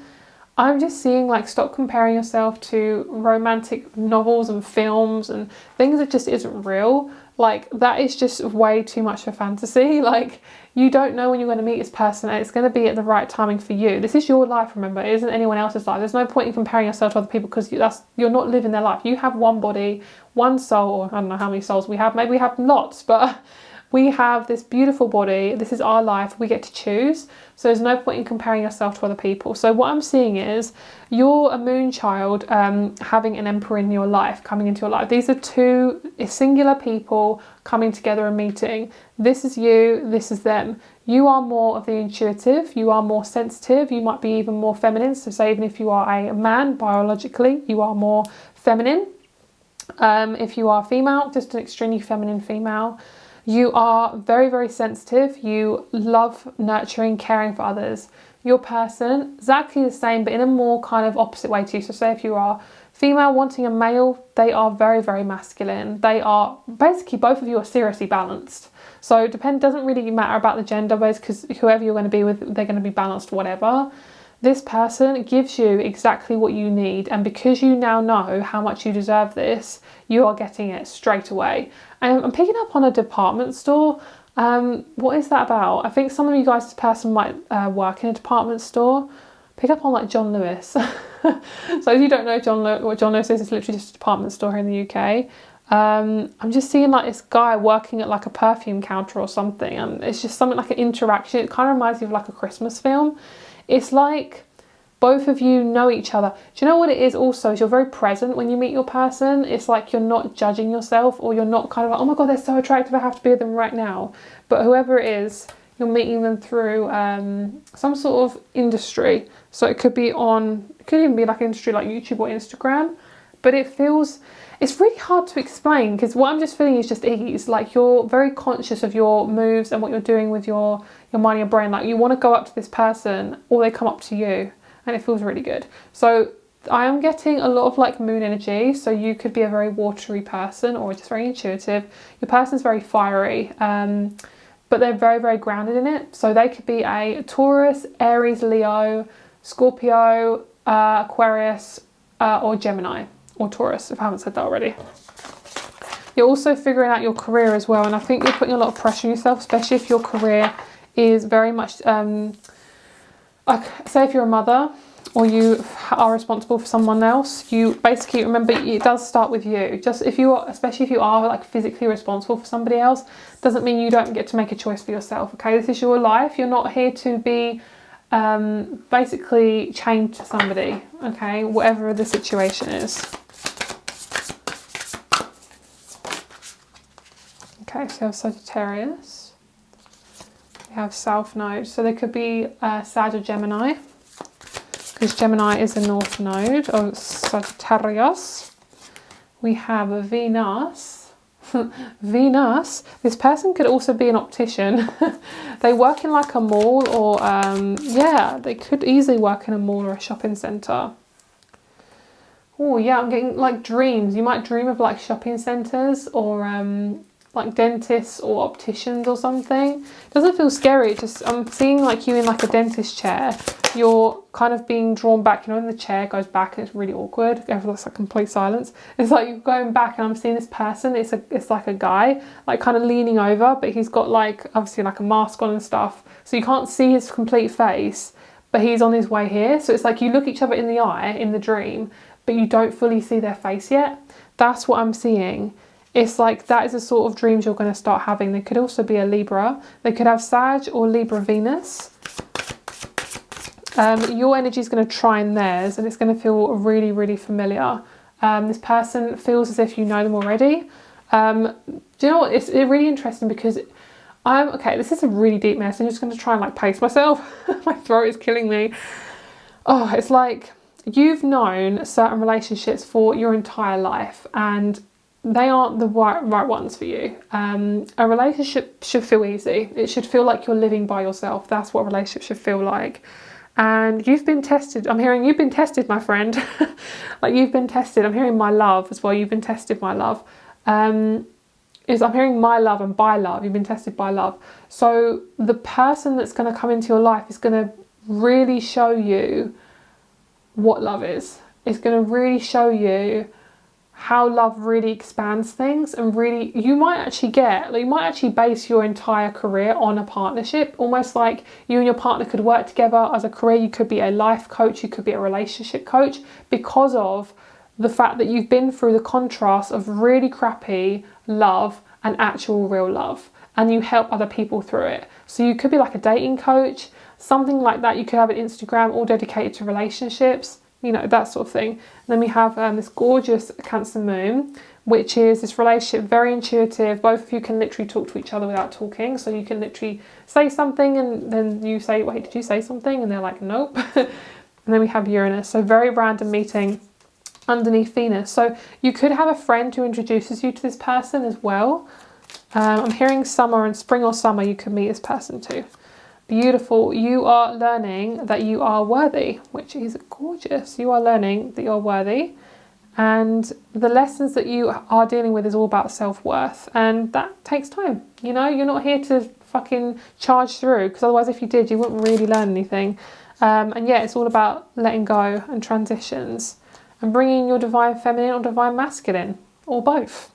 I'm just seeing, like, stop comparing yourself to romantic novels and films and things that just isn't real. Like, that is just way too much for fantasy. Like, you don't know when you're going to meet this person, and it's going to be at the right timing for you. This is your life, remember. It isn't anyone else's life. There's no point in comparing yourself to other people, because you're not living their life. You have one body, one soul, or I don't know how many souls we have. Maybe we have lots, but we have this beautiful body. This is our life. We get to choose. So there's no point in comparing yourself to other people. So what I'm seeing is you're a moon child, having an emperor in your life, coming into your life. These are two singular people coming together and meeting. This is you, this is them. You are more of the intuitive. You are more sensitive. You might be even more feminine. So say even if you are a man biologically, you are more feminine. If you are female, just an extremely feminine female. You are very, very sensitive. You love nurturing, caring for others. Your person, exactly the same, but in a more kind of opposite way to you. So say if you are female wanting a male, they are very, very masculine. They are, basically both of you are seriously balanced. So doesn't really matter about the gender base, because whoever you're going to be with, they're going to be balanced, whatever. This person gives you exactly what you need, and because you now know how much you deserve this, you are getting it straight away. And I'm picking up on a department store. What is that about? I think some of you guys, this person might work in a department store. Pick up on like John Lewis. So if you don't know what John Lewis is, it's literally just a department store here in the UK. I'm just seeing like this guy working at like a perfume counter or something, and it's just something like an interaction. It kind of reminds me of like a Christmas film. It's like both of you know each other. Do you know what it is also? Is you're very present when you meet your person. It's like you're not judging yourself, or you're not kind of like, oh my God, they're so attractive, I have to be with them right now. But whoever it is, you're meeting them through some sort of industry. So it could even be like industry like YouTube or Instagram. But it's really hard to explain, because what I'm just feeling is just ease. Like you're very conscious of your moves and what you're doing with your mind and your brain. Like you want to go up to this person, or they come up to you. And it feels really good. So I am getting a lot of like moon energy. So you could be a very watery person, or just very intuitive. Your person's very fiery, but they're very, very grounded in it. So they could be a Taurus, Aries, Leo, Scorpio, Aquarius, or Gemini, or Taurus, if I haven't said that already. You're also figuring out your career as well. And I think you're putting a lot of pressure on yourself, especially if your career is very much... say if you're a mother, or you are responsible for someone else, you basically remember it does start with you. Just especially if you are like physically responsible for somebody else, doesn't mean you don't get to make a choice for yourself. Okay, this is your life. You're not here to be basically chained to somebody. Okay, whatever the situation is. Okay, so we have Sagittarius. We have South Node. So there could be Sag or Gemini, because Gemini is the North Node of Sagittarius. We have a Venus. Venus. This person could also be an optician. They work in like a mall, or yeah, they could easily work in a mall or a shopping centre. Oh yeah, I'm getting like dreams. You might dream of like shopping centres, or like dentists or opticians or something. Doesn't feel scary. Just I'm seeing like you in like a dentist chair. You're kind of being drawn back. You know, when the chair goes back and it's really awkward. Everyone's like complete silence. It's like you're going back, and I'm seeing this person. It's like a guy, like kind of leaning over, but he's got like obviously like a mask on and stuff, so you can't see his complete face. But he's on his way here. So it's like you look each other in the eye in the dream, but you don't fully see their face yet. That's what I'm seeing. It's like that is the sort of dreams you're going to start having. They could also be a Libra. They could have Sag or Libra Venus. Your energy is going to trine theirs, and it's going to feel really, really familiar. This person feels as if you know them already. Do you know what? It's really interesting, because okay, this is a really deep mess. I'm just going to try and like pace myself. My throat is killing me. Oh, it's like you've known certain relationships for your entire life, and they aren't the right ones for you. A relationship should feel easy. It should feel like you're living by yourself. That's what a relationship should feel like. And you've been tested. I'm hearing you've been tested, my friend. Like you've been tested. I'm hearing my love as well. You've been tested, my love. I'm hearing my love and by love. You've been tested by love. So the person that's going to come into your life is going to really show you what love is. It's going to really show you how love really expands things, and really you might actually base your entire career on a partnership, almost like you and your partner could work together as a career. You could be a life coach, you could be a relationship coach, because of the fact that you've been through the contrast of really crappy love and actual real love, and you help other people through it. So you could be like a dating coach, something like that. You could have an Instagram all dedicated to relationships, you know, that sort of thing. And then we have this gorgeous Cancer Moon, which is this relationship, very intuitive. Both of you can literally talk to each other without talking. So you can literally say something, and then you say, wait, did you say something? And they're like, nope. And then we have Uranus. So very random meeting underneath Venus. So you could have a friend who introduces you to this person as well. I'm hearing summer and spring or summer, you could meet this person too. Beautiful. You are learning that you are worthy, which is gorgeous. You are learning that you're worthy, and the lessons that you are dealing with is all about self-worth, and that takes time. You know, you're not here to fucking charge through, because otherwise if you did, you wouldn't really learn anything. And yeah, it's all about letting go and transitions and bringing your divine feminine or divine masculine, or both.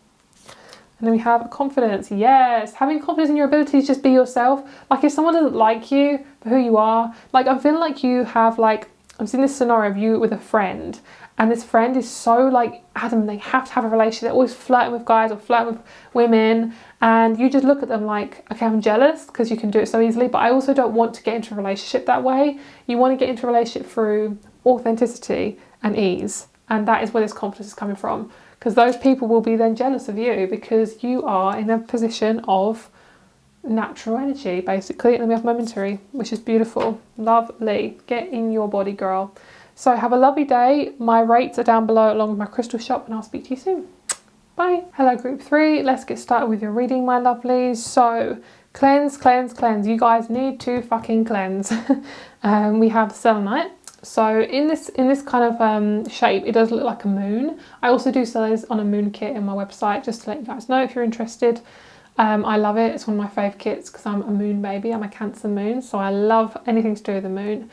And then we have confidence. Yes, having confidence in your ability to just be yourself. Like if someone doesn't like you for who you are, like I'm feeling like you have like, I'm seeing this scenario of you with a friend, and this friend is so like adamant they have to have a relationship. They're always flirting with guys or flirting with women, and you just look at them like, okay, I'm jealous because you can do it so easily, but I also don't want to get into a relationship that way. You want to get into a relationship through authenticity and ease, and that is where this confidence is coming from. Because those people will be then jealous of you because you are in a position of natural energy, basically. And then we have momentary, which is beautiful. Lovely. Get in your body, girl. So have a lovely day. My rates are down below along with my crystal shop, and I'll speak to you soon. Bye. Hello, group 3. Let's get started with your reading, my lovelies. So cleanse, cleanse, cleanse. You guys need to fucking cleanse. We have selenite. So in this kind of shape, it does look like a moon. I also do sell this on a moon kit in my website, just to let you guys know if you're interested. I love it. It's one of my fave kits because I'm a moon baby. I'm a Cancer moon, so I love anything to do with the moon.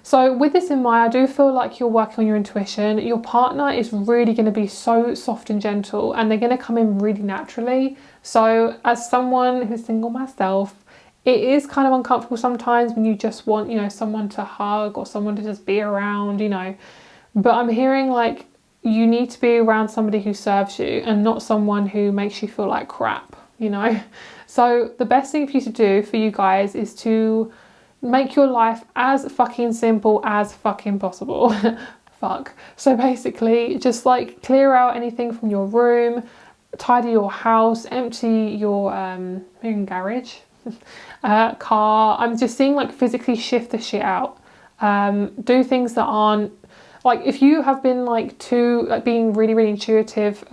So with this in mind, I do feel like you're working on your intuition. Your partner is really going to be so soft and gentle, and they're going to come in really naturally. So as someone who's single myself, it is kind of uncomfortable sometimes when you just want, you know, someone to hug or someone to just be around, you know. But I'm hearing like you need to be around somebody who serves you and not someone who makes you feel like crap, you know. So the best thing for you to do for you guys is to make your life as fucking simple as fucking possible. Fuck. So basically just like clear out anything from your room, tidy your house, empty your garage. Car. I'm just seeing like physically shift the shit out. Do things that aren't like, if you have been like being really intuitive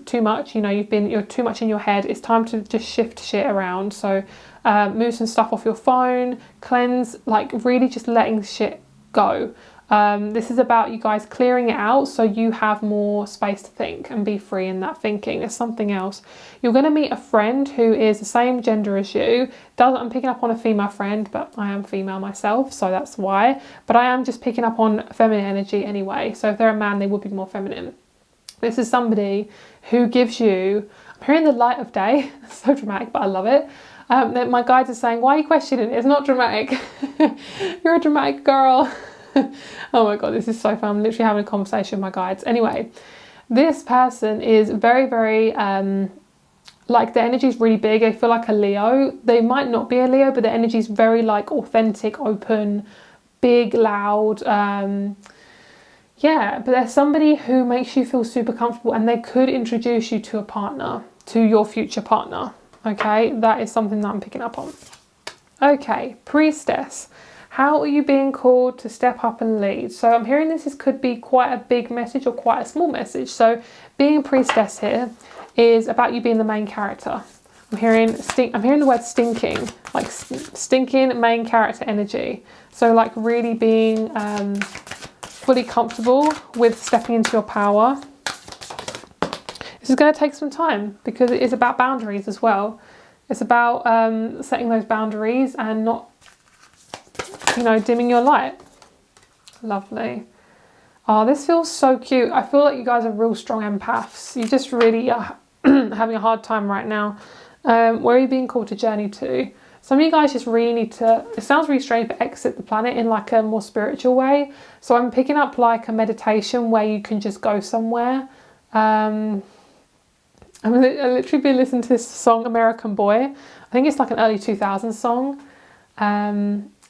too much, you know, you're too much in your head, it's time to just shift shit around. So move some stuff off your phone, cleanse, like really just letting shit go. This is about you guys clearing it out so you have more space to think and be free in that thinking. There's something else. You're going to meet a friend who is the same gender as you. I'm picking up on a female friend, but I am female myself, so that's why. But I am just picking up on feminine energy anyway. So if they're a man, they would be more feminine. This is somebody who gives you, I'm hearing the light of day. So dramatic, but I love it. My guides are saying, why are you questioning it? It's not dramatic. You're a dramatic girl. Oh my god, this is so fun. I'm literally having a conversation with my guides. Anyway, this person is very like the energy is really big. I feel like a Leo. They might not be a Leo, but the energy is very like authentic, open, big, loud. Yeah, but there's somebody who makes you feel super comfortable, and they could introduce you to a partner, to your future partner. Okay, that is something that I'm picking up on. Okay, priestess. How are you being called to step up and lead? So I'm hearing this could be quite a big message or quite a small message. So being a priestess here is about you being the main character. I'm hearing the word stinking, like stinking main character energy. So like really being fully comfortable with stepping into your power. This is going to take some time because it is about boundaries as well. It's about setting those boundaries and not, you know, dimming your light. Lovely. Oh, this feels so cute. I feel like you guys are real strong empaths. You just really are having a hard time right now. Where are you being called to journey to? Some of you guys just really need to, it sounds really strange, but exit the planet in like a more spiritual way. So I'm picking up like a meditation where you can just go somewhere. I literally been listening to this song, American Boy. I think it's like an early 2000s song.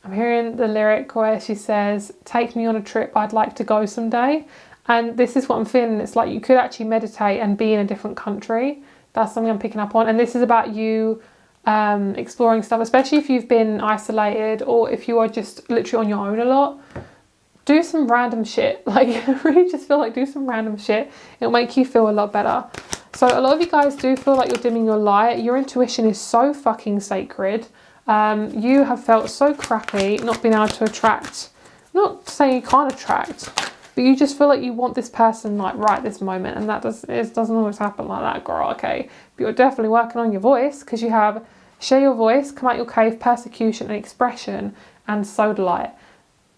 I'm hearing the lyric where she says, take me on a trip, I'd like to go someday. And this is what I'm feeling. It's like you could actually meditate and be in a different country. That's something I'm picking up on. And this is about you exploring stuff, especially if you've been isolated or if you are just literally on your own a lot. Do some random shit. Like, I really just feel like do some random shit. It'll make you feel a lot better. So a lot of you guys do feel like you're dimming your light. Your intuition is so fucking sacred. You have felt so crappy not being able to attract, not saying you can't attract, but you just feel like you want this person like right this moment, and it doesn't always happen like that, girl. Okay, but you're definitely working on your voice because you have share your voice, come out your cave, persecution and expression, and solar light.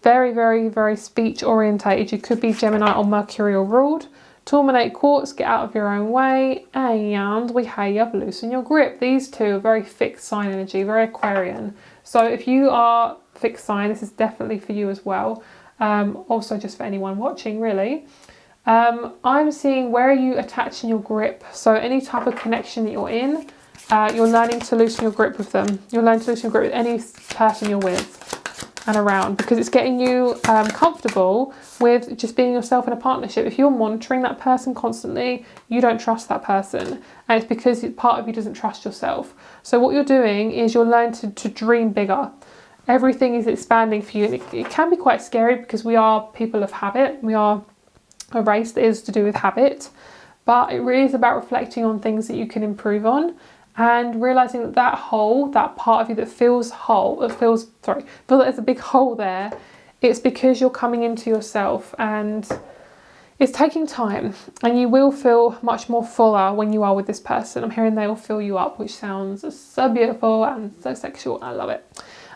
Very speech orientated. You could be Gemini or Mercurial ruled. Terminate quartz, get out of your own way, and we have loosen your grip. These two are very fixed sign energy, very Aquarian. So if you are fixed sign, this is definitely for you as well. Also just for anyone watching, really. I'm seeing, where are you attaching your grip? So any type of connection that you're in, you're learning to loosen your grip with them. You're learning to loosen your grip with any person you're with and around, because it's getting you comfortable with just being yourself in a partnership. If you're monitoring that person constantly, you don't trust that person, and it's because part of you doesn't trust yourself. So what you're doing is you're learning to dream bigger. Everything is expanding for you, and it can be quite scary because we are people of habit. We are a race that is to do with habit, but it really is about reflecting on things that you can improve on, and realizing that that part of you that feels feel that there's a big hole there. It's because you're coming into yourself, and it's taking time, and you will feel much more fuller when you are with this person. I'm hearing they will fill you up, which sounds so beautiful and so sexual. I love it.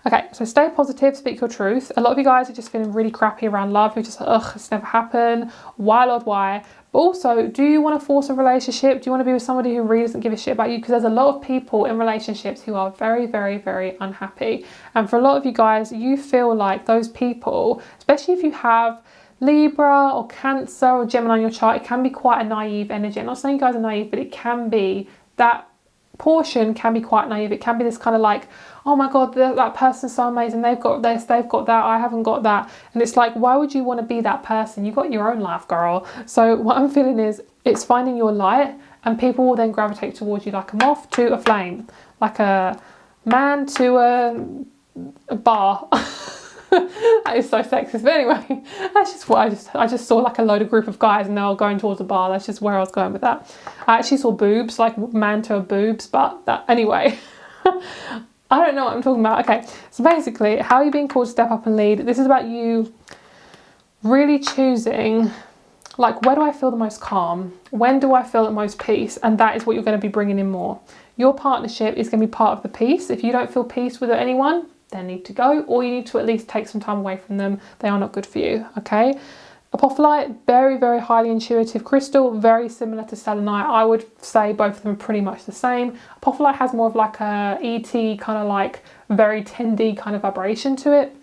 Okay, so stay positive, speak your truth. A lot of you guys are just feeling really crappy around love. You're just like, ugh, it's never happened. Why, Lord, why? But also, do you want to force a relationship? Do you want to be with somebody who really doesn't give a shit about you? Because there's a lot of people in relationships who are very, very, very unhappy. And for a lot of you guys, you feel like those people, especially if you have Libra or Cancer or Gemini on your chart, it can be quite a naive energy. I'm not saying you guys are naive, but it can be, that portion can be quite naive. It can be this kind of like, oh my god, that person's so amazing, they've got this, they've got that, I haven't got that. And it's like, why would you want to be that person? You got your own life, girl. So what I'm feeling is, it's finding your light, and people will then gravitate towards you like a moth to a flame, like a man to a bar. That is so sexist, but anyway, that's just what I just saw, like a load of group of guys and they were going towards a bar. That's just where I was going with that. I actually saw boobs, like man to a boobs, but that anyway. I don't know what I'm talking about. Okay, so basically, how are you being called to step up and lead? This is about you really choosing, like, where do I feel the most calm? When do I feel the most peace? And that is what you're going to be bringing in more. Your partnership is going to be part of the peace. If you don't feel peace with anyone, they need to go, or you need to at least take some time away from them. They are not good for you, okay? Apophyllite, very, very highly intuitive crystal, very similar to selenite. I would say both of them are pretty much the same. Apophyllite has more of like a ET, kind of like very tendy kind of vibration to it.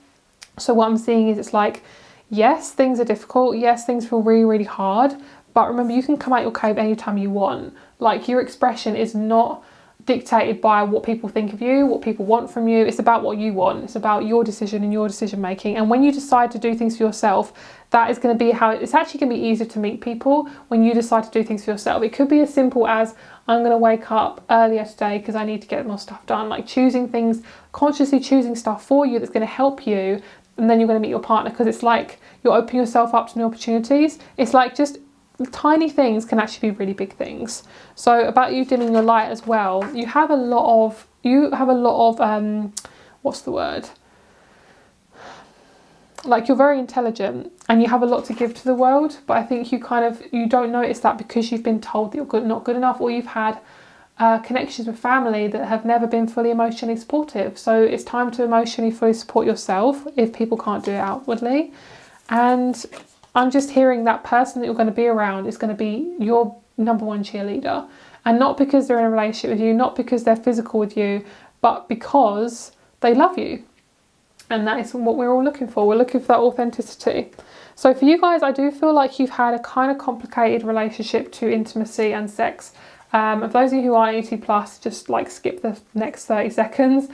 So what I'm seeing is, it's like, yes, things are difficult. Yes, things feel really, really hard. But remember, you can come out your cave anytime you want. Like, your expression is not dictated by what people think of you, what people want from you. It's about what you want. It's about your decision and your decision making. And when you decide to do things for yourself, that is going to be how it's actually going to be easier to meet people, when you decide to do things for yourself. It could be as simple as, I'm going to wake up earlier today because I need to get more stuff done. Like, choosing things, consciously choosing stuff for you that's going to help you, and then you're going to meet your partner, because it's like you're opening yourself up to new opportunities. It's like, just tiny things can actually be really big things. So about you dimming your light as well, you have a lot of what's the word, like, you're very intelligent and you have a lot to give to the world, but I think you don't notice that because you've been told that you're not good enough, or you've had connections with family that have never been fully emotionally supportive. So it's time to emotionally fully support yourself if people can't do it outwardly. And I'm just hearing that person that you're going to be around is going to be your number one cheerleader. And not because they're in a relationship with you, not because they're physical with you, but because they love you. And that is what we're all looking for. We're looking for that authenticity. So for you guys, I do feel like you've had a kind of complicated relationship to intimacy and sex. For those of you who are 80+, just like skip the next 30 seconds.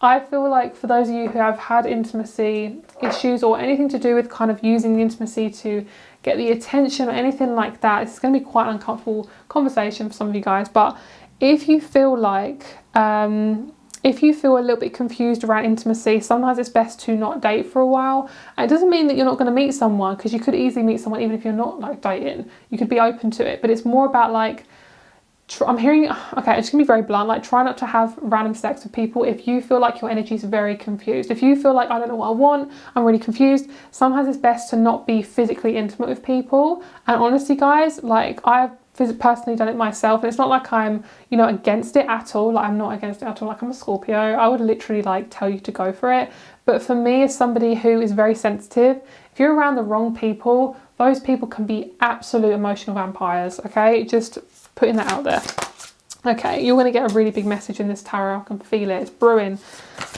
I feel like for those of you who have had intimacy issues, or anything to do with kind of using the intimacy to get the attention or anything like that, it's going to be quite an uncomfortable conversation for some of you guys. But if you feel like, if you feel a little bit confused around intimacy, sometimes it's best to not date for a while. And it doesn't mean that you're not going to meet someone, because you could easily meet someone even if you're not like dating. You could be open to it, but it's more about like, I'm hearing, okay, it's gonna be very blunt, like, try not to have random sex with people if you feel like your energy is very confused. If you feel like, I don't know what I want, I'm really confused, sometimes it's best to not be physically intimate with people. And honestly, guys, like, I've personally done it myself, and it's not like I'm, against it at all. Like, I'm not against it at all. Like, I'm a Scorpio. I would literally like tell you to go for it. But for me, as somebody who is very sensitive, if you're around the wrong people, those people can be absolute emotional vampires, okay? Just putting that out there. Okay, you're going to get a really big message in this tarot. I can feel it. It's brewing.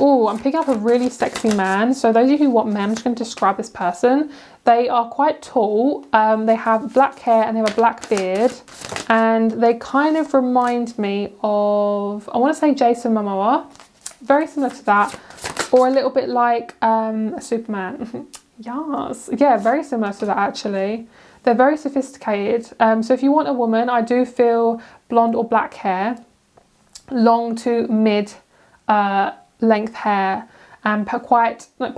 Oh, I'm picking up a really sexy man. So those of you who want men, I'm just going to describe this person. They are quite tall. They have black hair and they have a black beard. And they kind of remind me of, I want to say Jason Momoa. Very similar to that. Or a little bit like a Superman. Yes. Yeah, very similar to that actually. They're very sophisticated. So if you want a woman, I do feel blonde or black hair, long to mid length hair, and quite like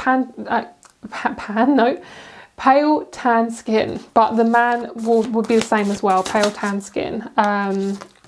pale tan skin. But the man would be the same as well, pale tan skin.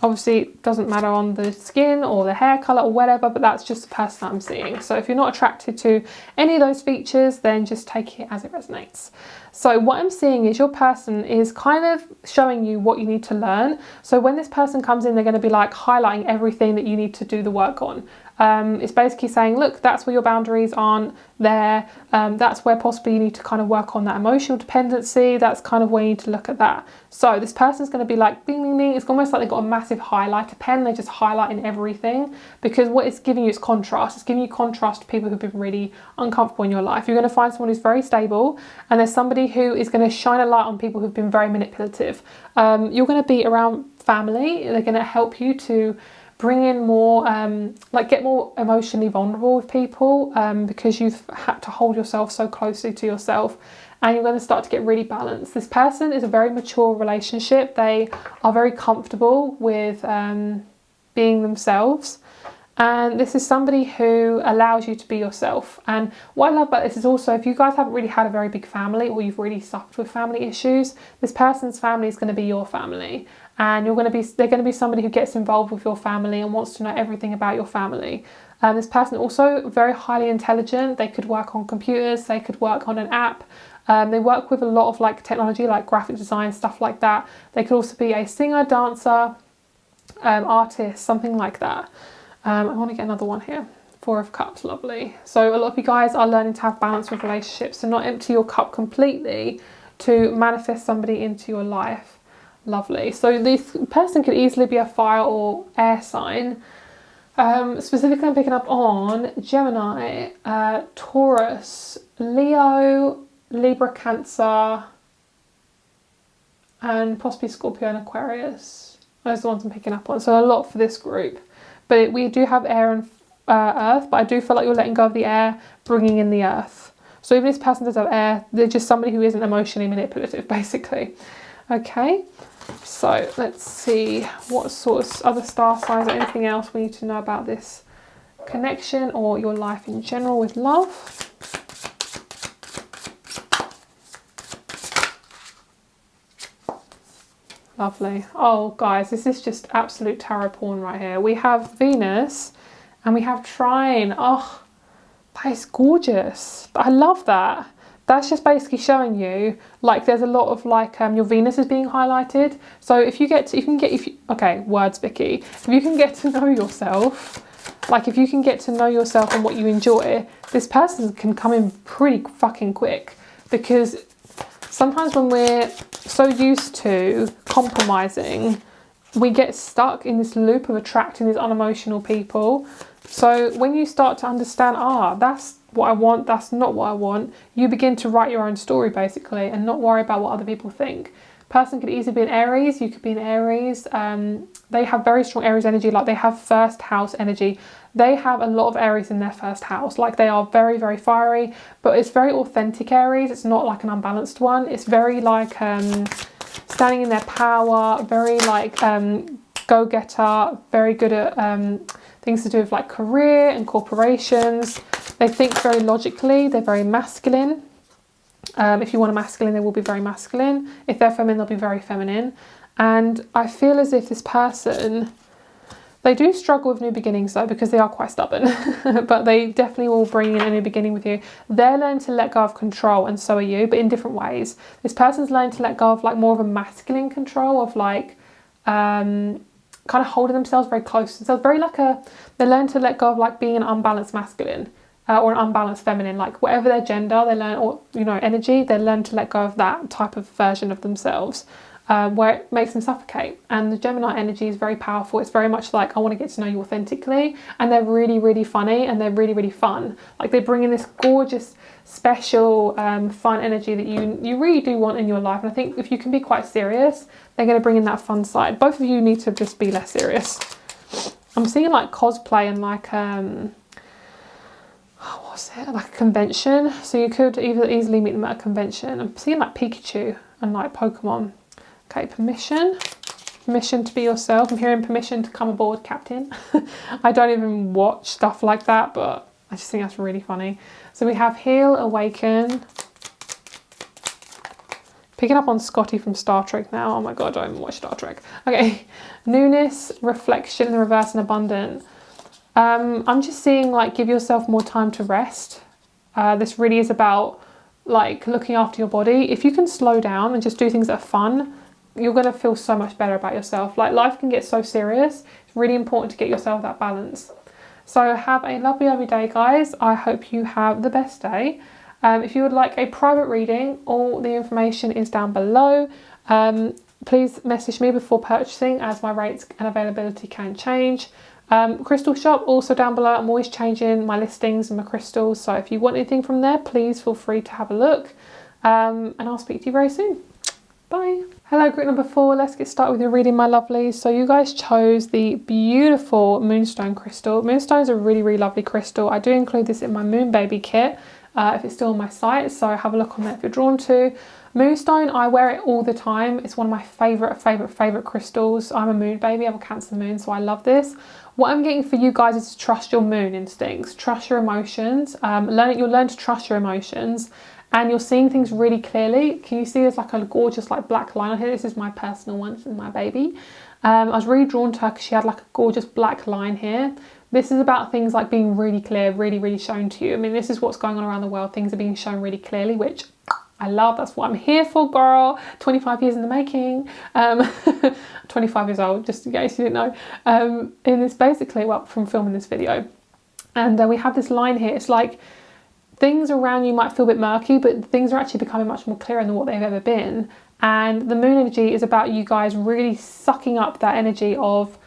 Obviously, it doesn't matter on the skin or the hair colour or whatever, but that's just the person that I'm seeing. So if you're not attracted to any of those features, then just take it as it resonates. So what I'm seeing is your person is kind of showing you what you need to learn. So when this person comes in, they're going to be like highlighting everything that you need to do the work on. It's basically saying, look, that's where your boundaries aren't there. That's where possibly you need to kind of work on that emotional dependency. That's kind of where you need to look at that. So this person's going to be like, ding, ding, ding. It's almost like they've got a massive highlighter pen. They're just highlighting everything because what it's giving you is contrast. It's giving you contrast to people who've been really uncomfortable in your life. You're going to find someone who's very stable, and there's somebody who is going to shine a light on people who've been very manipulative. You're going to be around family. They're going to help you to bring in more, get more emotionally vulnerable with people because you've had to hold yourself so closely to yourself, and you're going to start to get really balanced. This person is a very mature relationship. They are very comfortable with being themselves. And this is somebody who allows you to be yourself. And what I love about this is also, if you guys haven't really had a very big family or you've really suffered with family issues, this person's family is going to be your family. And they're going to be somebody who gets involved with your family and wants to know everything about your family. This person also very highly intelligent. They could work on computers. They could work on an app. They work with a lot of like technology, like graphic design, stuff like that. They could also be a singer, dancer, artist, something like that. I want to get another one here. 4 of Cups, lovely. So a lot of you guys are learning to have balance with relationships, to not empty your cup completely, to manifest somebody into your life. Lovely. So this person could easily be a fire or air sign. Specifically, I'm picking up on Gemini, Taurus, Leo, Libra, Cancer, and possibly Scorpio and Aquarius. Those are the ones I'm picking up on. So a lot for this group. But we do have air and earth, but I do feel like you're letting go of the air, bringing in the earth. So even if this person does have air, they're just somebody who isn't emotionally manipulative, basically. Okay, so let's see what sorts, other star signs or anything else we need to know about this connection or your life in general with love. Lovely. Oh, guys, this is just absolute tarot porn right here. We have Venus and we have Trine. Oh, that is gorgeous. I love that. That's just basically showing you, like, there's a lot of, like, your Venus is being highlighted. So if you okay, words, Vicky. If you can get to know yourself, like, if you can get to know yourself and what you enjoy, this person can come in pretty fucking quick, because sometimes when we're so used to compromising, we get stuck in this loop of attracting these unemotional people. So when you start to understand, that's what I want, that's not what I want, you begin to write your own story, basically, and not worry about what other people think. Person could easily be in Aries, you could be in Aries. They have very strong Aries energy, like they have first house energy. They have a lot of Aries in their first house, like they are very, very fiery, but it's very authentic Aries. It's not like an unbalanced one. It's very like standing in their power, very like go-getter, very good at things to do with like career and corporations. They think very logically, they're very masculine. If you want a masculine, they will be very masculine. If they're feminine, they'll be very feminine. And I feel as if this person, they do struggle with new beginnings though, because they are quite stubborn, but they definitely will bring in a new beginning with you. They're learning to let go of control, and so are you, but in different ways. This person's learning to let go of like more of a masculine control, of like kind of holding themselves very close to themselves, very like they're learning to let go of like being an unbalanced masculine. or an unbalanced feminine, like whatever their gender, they learn, or energy, they learn to let go of that type of version of themselves, where it makes them suffocate. And the Gemini energy is very powerful. It's very much like, I want to get to know you authentically, and they're really, really funny, and they're really, really fun. Like they bring in this gorgeous, special, fun energy that you really do want in your life. And I think if you can be quite serious, they're going to bring in that fun side. Both of you need to just be less serious. I'm seeing like cosplay and like what's it, like a convention, so you could easily meet them at a convention. I'm seeing like Pikachu and like Pokemon. Okay, permission to be yourself. I'm hearing permission to come aboard, Captain. I don't even watch stuff like that, but I just think that's really funny. So we have heal, awaken. Picking up on Scotty from Star Trek now. Oh my god, I don't even watch Star Trek. Okay, newness, reflection, reverse, and abundant. I'm just seeing like give yourself more time to rest. This really is about like looking after your body. If you can slow down and just do things that are fun, you're going to feel so much better about yourself. Like life can get so serious. It's really important to get yourself that balance. So have a lovely, lovely day, guys. I hope you have the best day. If you would like a private reading, all the information is down below. Please message me before purchasing, as my rates and availability can change. Crystal shop also down below. I'm always changing my listings and my crystals, so if you want anything from there, please feel free to have a look, and I'll speak to you very soon. Bye. Hello, group number 4. Let's get started with your reading, my lovelies. So you guys chose the beautiful Moonstone crystal. Moonstone is a really, really lovely crystal. I do include this in my Moon Baby kit if it's still on my site, so have a look on there if you're drawn to. Moonstone, I wear it all the time. It's one of my favourite crystals. I'm a moon baby, I have a Cancer moon, so I love this. What I'm getting for you guys is to trust your moon instincts, trust your emotions. You'll learn to trust your emotions, and you're seeing things really clearly. Can you see there's like a gorgeous like black line on here? This is my personal one, this is my baby. I was really drawn to her because she had like a gorgeous black line here. This is about things like being really clear, really, really shown to you. I mean, this is what's going on around the world. Things are being shown really clearly, which I love. That's what I'm here for, girl. 25 years in the making. 25 years old, just in case you didn't know. In this, basically, well, from filming this video. And we have this line here. It's like things around you might feel a bit murky, but things are actually becoming much more clearer than what they've ever been. And the moon energy is about you guys really sucking up that energy of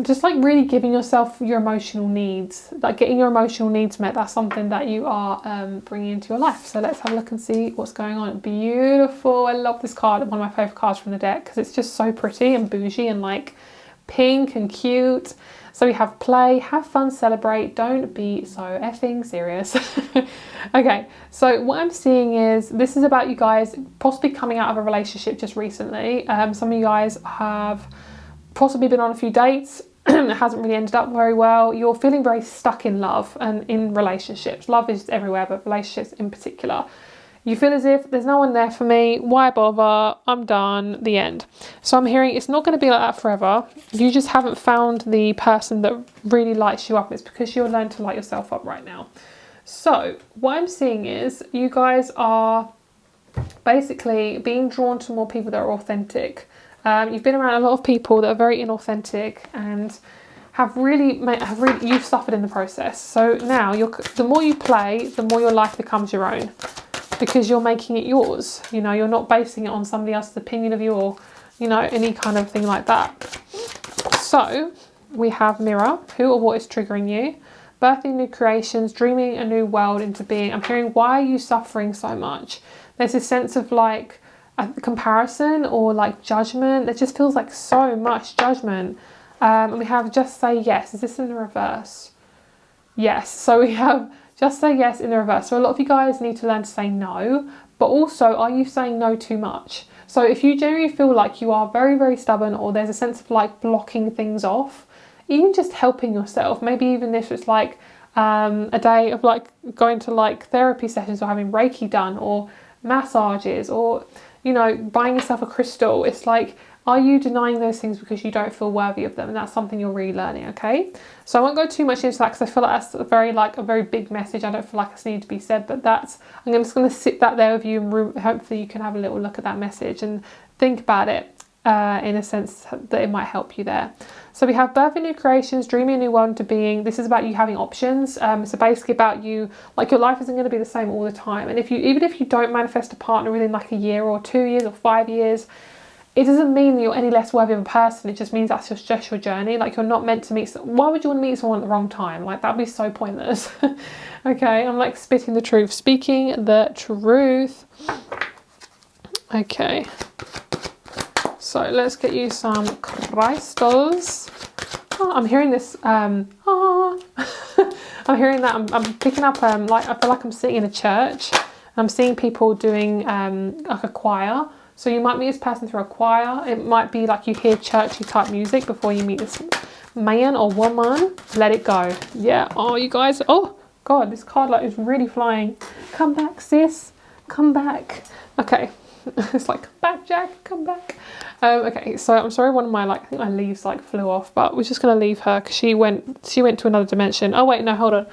just like really giving yourself your emotional needs, like getting your emotional needs met. That's something that you are bringing into your life. So let's have a look and see what's going on. Beautiful. I love this card. One of my favourite cards from the deck because it's just so pretty and bougie and like pink and cute. So we have play, have fun, celebrate, don't be so effing serious. Okay, so what I'm seeing is this is about you guys possibly coming out of a relationship just recently. Some of you guys have possibly been on a few dates. It hasn't really ended up very well. You're feeling very stuck in love and in relationships. Love is everywhere, but relationships in particular. You feel as if there's no one there for me. Why bother? I'm done. The end. So I'm hearing it's not going to be like that forever. You just haven't found the person that really lights you up. It's because you're learning to light yourself up right now. So what I'm seeing is you guys are basically being drawn to more people that are authentic. You've been around a lot of people that are very inauthentic and have really you've suffered in the process. So now the more you play, the more your life becomes your own, because you're making it yours. You know, you're not basing it on somebody else's opinion of you or, you know, any kind of thing like that. So we have mirror, who or what is triggering you, birthing new creations, dreaming a new world into being. I'm hearing, why are you suffering so much? There's this sense of like a comparison or like judgment. It just feels like so much judgment. And we have just say yes. Is this in the reverse? Yes. So we have just say yes in the reverse. So a lot of you guys need to learn to say no, but also, are you saying no too much? So if you generally feel like you are very, very stubborn, or there's a sense of like blocking things off, even just helping yourself, maybe even if it's like a day of like going to like therapy sessions or having Reiki done or massages or, you know, buying yourself a crystal. It's like, are you denying those things because you don't feel worthy of them? And that's something you're really learning, okay? So I won't go too much into that because I feel like that's a very big message. I don't feel like it's needed to be said, but I'm just going to sit that there with you, and hopefully you can have a little look at that message and think about it in a sense that it might help you there. So we have birthing new creations, dreaming a new world into being. This is about you having options. So basically about you, like your life isn't going to be the same all the time. And even if you don't manifest a partner within like a year or 2 years or 5 years, it doesn't mean that you're any less worthy of a person. It just means that's just your journey. Like, you're not meant to meet why would you want to meet someone at the wrong time? Like, that'd be so pointless. Okay, I'm like spitting the truth, speaking the truth. Okay, so let's get you some crystals. Oh, I'm hearing this I'm hearing that I'm picking up like, I feel like I'm sitting in a church and I'm seeing people doing like a choir. So you might meet this person through a choir. It might be like you hear churchy type music before you meet this man or woman. Let it go. Yeah. Oh, you guys. Oh God, this card like is really flying. Come back, sis. Come back. Okay. It's like, come back, Jack. Come back. Okay. So I'm sorry. One of my I think my leaves like flew off, but we're just gonna leave her because she went to another dimension. Oh wait, no, hold on.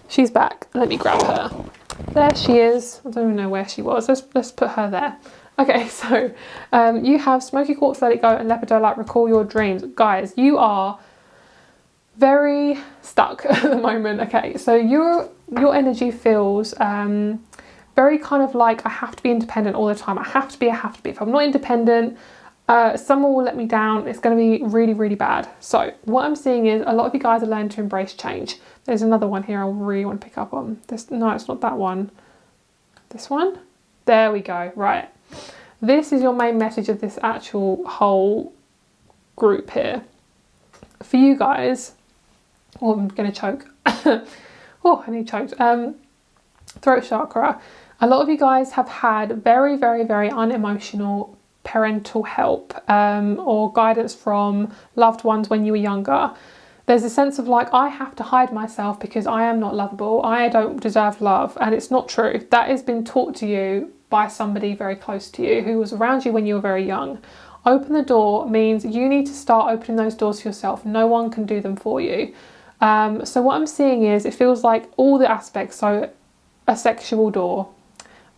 She's back. Let me grab her. There she is. I don't even know where she was. Let's put her there. Okay, so you have Smoky Quartz, Let It Go, and Lepidolite, Recall Your Dreams. Guys, you are very stuck at the moment. Okay, so your energy feels very kind of like, I have to be independent all the time. I have to be. If I'm not independent, someone will let me down. It's going to be really, really bad. So what I'm seeing is a lot of you guys are learning to embrace change. There's another one here I really want to pick up on. No, it's not that one. This one? There we go. Right. This is your main message of this actual whole group here. For you guys, oh, I'm going to choke. Oh, I need choked. Throat chakra. A lot of you guys have had very, very, very unemotional parental help or guidance from loved ones when you were younger. There's a sense of like, I have to hide myself because I am not lovable. I don't deserve love. And it's not true. That has been taught to you by somebody very close to you who was around you when you were very young. Open the door means you need to start opening those doors for yourself. No one can do them for you. So what I'm seeing is, it feels like all the aspects. So a sexual door,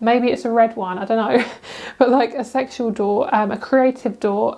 maybe it's a red one, I don't know, but like a sexual door, a creative door,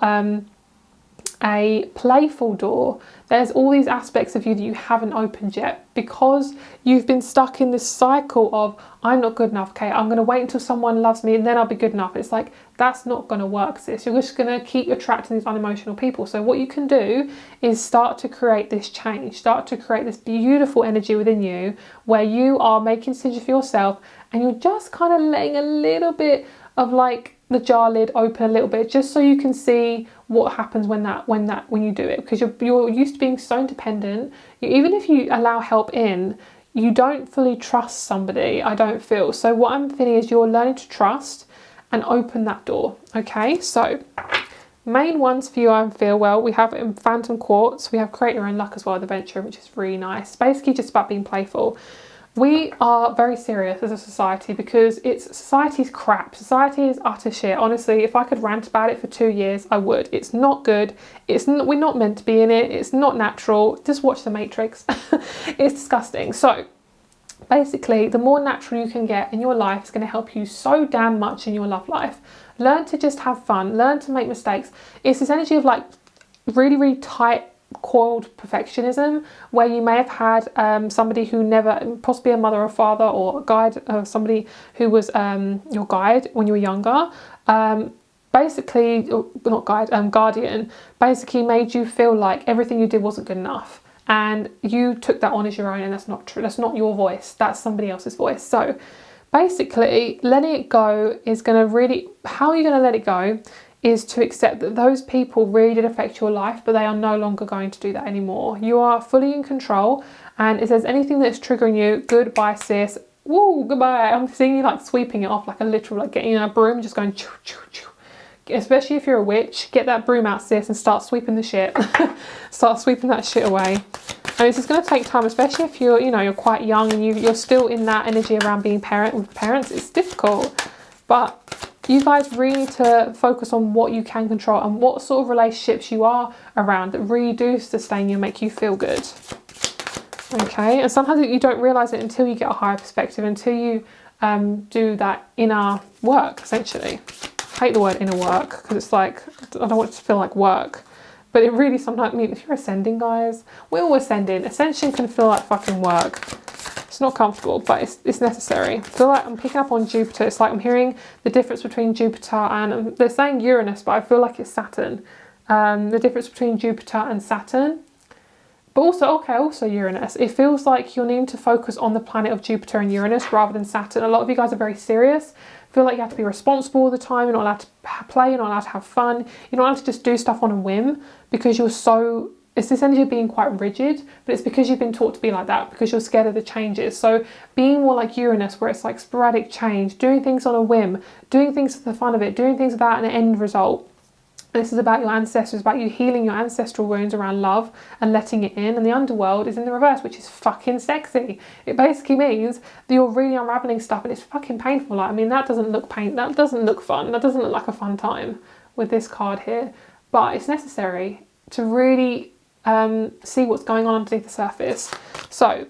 a playful door. There's all these aspects of you that you haven't opened yet because you've been stuck in this cycle of, I'm not good enough. Okay, I'm going to wait until someone loves me and then I'll be good enough. It's like, that's not going to work, sis. You're just going to keep attracting these unemotional people. So what you can do is start to create this change, start to create this beautiful energy within you where you are making decisions for yourself and you're just kind of letting a little bit of like the jar lid open a little bit, just so you can see what happens when you do it, because you're used to being so independent. Even if you allow help in, you don't fully trust somebody, I don't feel. So what I'm feeling is you're learning to trust and open that door. Okay, so main ones for you, I feel, well, we have Phantom Quartz, we have Create Your Own Luck as well, the venture, which is really nice. Basically just about being playful. We are very serious as a society because society's crap. Society is utter shit. Honestly, if I could rant about it for 2 years, I would. It's not good. We're not meant to be in it. It's not natural. Just watch The Matrix. It's disgusting. So basically, the more natural you can get in your life is going to help you so damn much in your love life. Learn to just have fun. Learn to make mistakes. It's this energy of like really, really tight, coiled perfectionism where you may have had somebody who never, possibly a mother or father or a guide, somebody who was your guide when you were younger, basically, not guide, guardian, basically made you feel like everything you did wasn't good enough and you took that on as your own, and that's not true. That's not your voice, that's somebody else's voice. So basically letting it go is going to really, how are you going to let it go is to accept that those people really did affect your life, but they are no longer going to do that anymore. You are fully in control, and if there's anything that's triggering you, goodbye, sis. Woo, goodbye. I'm seeing you like sweeping it off like a literal, like getting a broom, just going choo, choo, choo. Especially if you're a witch, get that broom out, sis, and start sweeping the shit. Start sweeping that shit away. And it's just going to take time, especially if you're quite young and you're still in that energy around being with parents. It's difficult, but you guys really need to focus on what you can control and what sort of relationships you are around that really do sustain you and make you feel good. Okay, and sometimes you don't realise it until you get a higher perspective, until you do that inner work, essentially. I hate the word inner work because it's like, I don't want it to feel like work. But it really sometimes, I mean, if you're ascending, guys, we're all ascending. Ascension can feel like fucking work. It's not comfortable, but it's necessary. I feel like I'm picking up on Jupiter. It's like I'm hearing the difference between Jupiter and, they're saying Uranus, but I feel like it's Saturn. The difference between Jupiter and Saturn. But also Uranus. It feels like you're needing to focus on the planet of Jupiter and Uranus rather than Saturn. A lot of you guys are very serious. Feel like you have to be responsible all the time. You're not allowed to play. You're not allowed to have fun. You're not allowed to just do stuff on a whim because you're so... It's this energy of being quite rigid, but it's because you've been taught to be like that, because you're scared of the changes. So being more like Uranus, where it's like sporadic change, doing things on a whim, doing things for the fun of it, doing things without an end result. This is about your ancestors, about you healing your ancestral wounds around love and letting it in. And the underworld is in the reverse, which is fucking sexy. It basically means that you're really unraveling stuff and it's fucking painful. Like, I mean, that doesn't look that doesn't look fun. That doesn't look like a fun time with this card here. But it's necessary to really see what's going on underneath the surface. So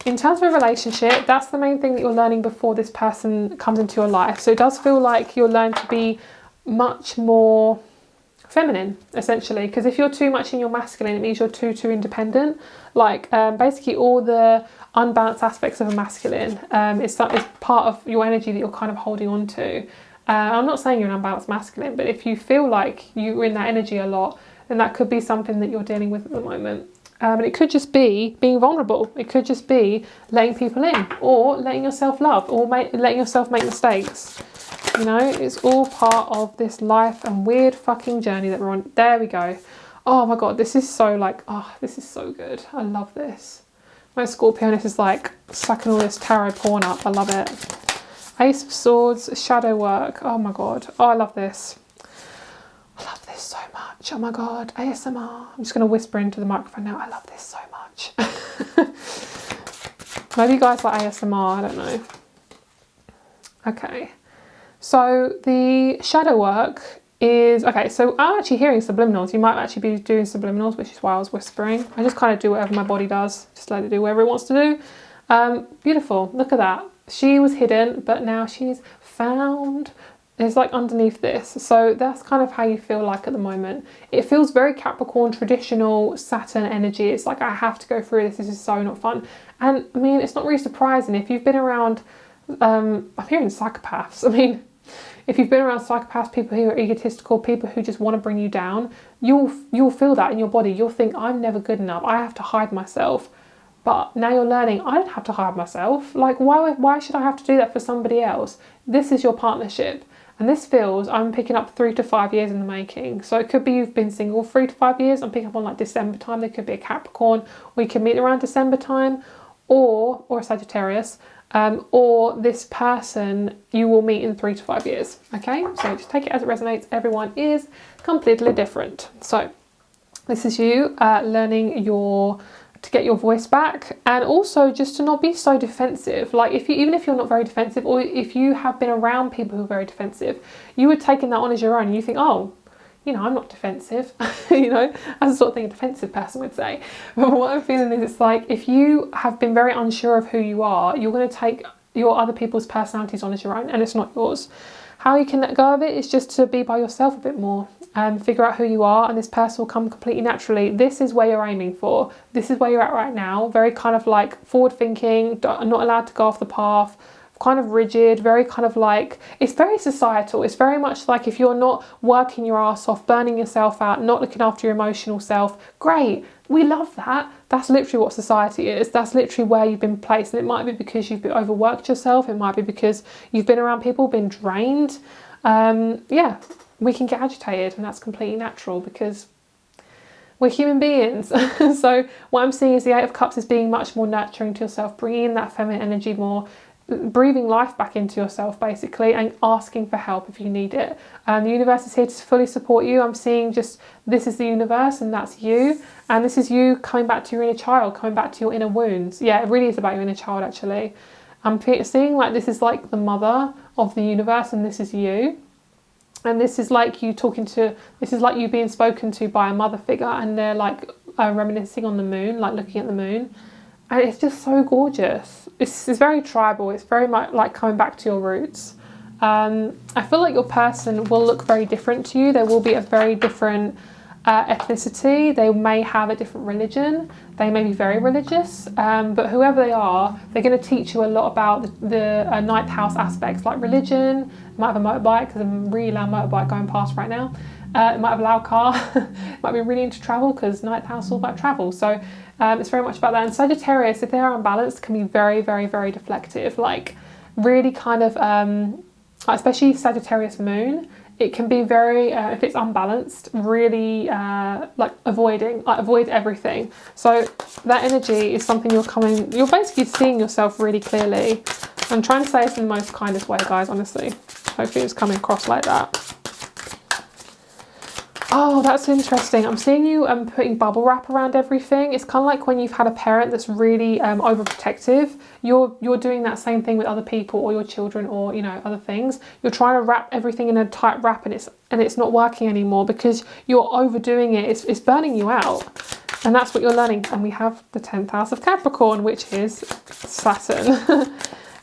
in terms of a relationship, that's the main thing that you're learning before this person comes into your life. So it does feel like you're learning to be much more feminine, essentially, because if you're too much in your masculine, it means you're too independent. Like basically all the unbalanced aspects of a masculine is part of your energy that you're kind of holding on to. I'm not saying you're an unbalanced masculine, but if you feel like you're in that energy a lot, then that could be something that you're dealing with at the moment. And it could just be being vulnerable. It could just be letting people in, or letting yourself love, or letting yourself make mistakes. You know, it's all part of this life and weird fucking journey that we're on. There we go. Oh my God, this is so like, oh, this is so good. I love this. My Scorpioness is like sucking all this tarot porn up. I love it. Ace of Swords, shadow work. Oh my God. Oh, I love this. I love this so much. Oh my God. ASMR. I'm just going to whisper into the microphone now. I love this so much. Maybe you guys like ASMR. I don't know. Okay. So the shadow work is... Okay, so I'm actually hearing subliminals. You might actually be doing subliminals, which is why I was whispering. I just kind of do whatever my body does. Just let it do whatever it wants to do. Beautiful. Look at that. She was hidden, but now she's found. It's like underneath this. So that's kind of how you feel like at the moment. It feels very Capricorn, traditional Saturn energy. It's like, I have to go through this. This is so not fun. And I mean, it's not really surprising if you've been around... I'm hearing psychopaths. I mean... If you've been around psychopaths, people who are egotistical, people who just want to bring you down, you'll feel that in your body. You'll think, I'm never good enough. I have to hide myself. But now you're learning, I don't have to hide myself. Like, why should I have to do that for somebody else? This is your partnership. And this feels, I'm picking up 3 to 5 years in the making. So it could be you've been single 3 to 5 years. I'm picking up on like December time. There could be a Capricorn. Or you can meet around December time. Or a Sagittarius. Or this person you will meet in 3 to 5 years. Okay, so just take it as it resonates. Everyone is completely different. So this is you learning to get your voice back, and also just to not be so defensive. Like even if you're not very defensive, or if you have been around people who are very defensive, you were taking that on as your own, and you think, oh, you know, I'm not defensive, you know, that's the sort of thing a defensive person would say. But what I'm feeling is, it's like, if you have been very unsure of who you are, you're going to take your other people's personalities on as your own, and it's not yours. How you can let go of it is just to be by yourself a bit more and figure out who you are, and this person will come completely naturally. This is where you're aiming for. This is where you're at right now. Very kind of like forward thinking, not allowed to go off the path, kind of rigid, very kind of like, it's very societal. It's very much like, if you're not working your ass off, burning yourself out, not looking after your emotional self, great, we love that. That's literally what society is. That's literally where you've been placed. And it might be because you've been overworked yourself. It might be because you've been around people, been drained. Yeah, we can get agitated, and that's completely natural because we're human beings. So what I'm seeing is the Eight of Cups is being much more nurturing to yourself, bringing in that feminine energy more, breathing life back into yourself basically, and asking for help if you need it. The universe is here to fully support you. I'm seeing just, this is the universe and that's you, and this is you coming back to your inner child, coming back to your inner wounds. Yeah, it really is about your inner child actually. I'm seeing like this is like the mother of the universe, and this is you. And this is like you this is like you being spoken to by a mother figure, and they're like reminiscing on the moon, like looking at the moon. And it's just so gorgeous. It's very tribal. It's very much like coming back to your roots. I feel like your person will look very different to you. There will be a very different ethnicity, they may have a different religion, they may be very religious, but whoever they are, they're going to teach you a lot about the ninth house aspects, like religion. Might have a motorbike, because I'm really loud motorbike going past right now. It might have a loud car. Might be really into travel, because ninth house is all about travel. So it's very much about that. And Sagittarius, if they are unbalanced, can be very, very, very deflective. Like really kind of, especially Sagittarius moon, it can be very, if it's unbalanced, really avoid everything. So that energy is something you're basically seeing yourself really clearly. I'm trying to say this in the most kindest way, guys, honestly. Hopefully it's coming across like that. Oh, that's interesting. I'm seeing you putting bubble wrap around everything. It's kind of like when you've had a parent that's really overprotective. You're doing that same thing with other people or your children or, you know, other things. You're trying to wrap everything in a tight wrap, and it's not working anymore because you're overdoing it. It's burning you out. And that's what you're learning. And we have the 10th house of Capricorn, which is Saturn.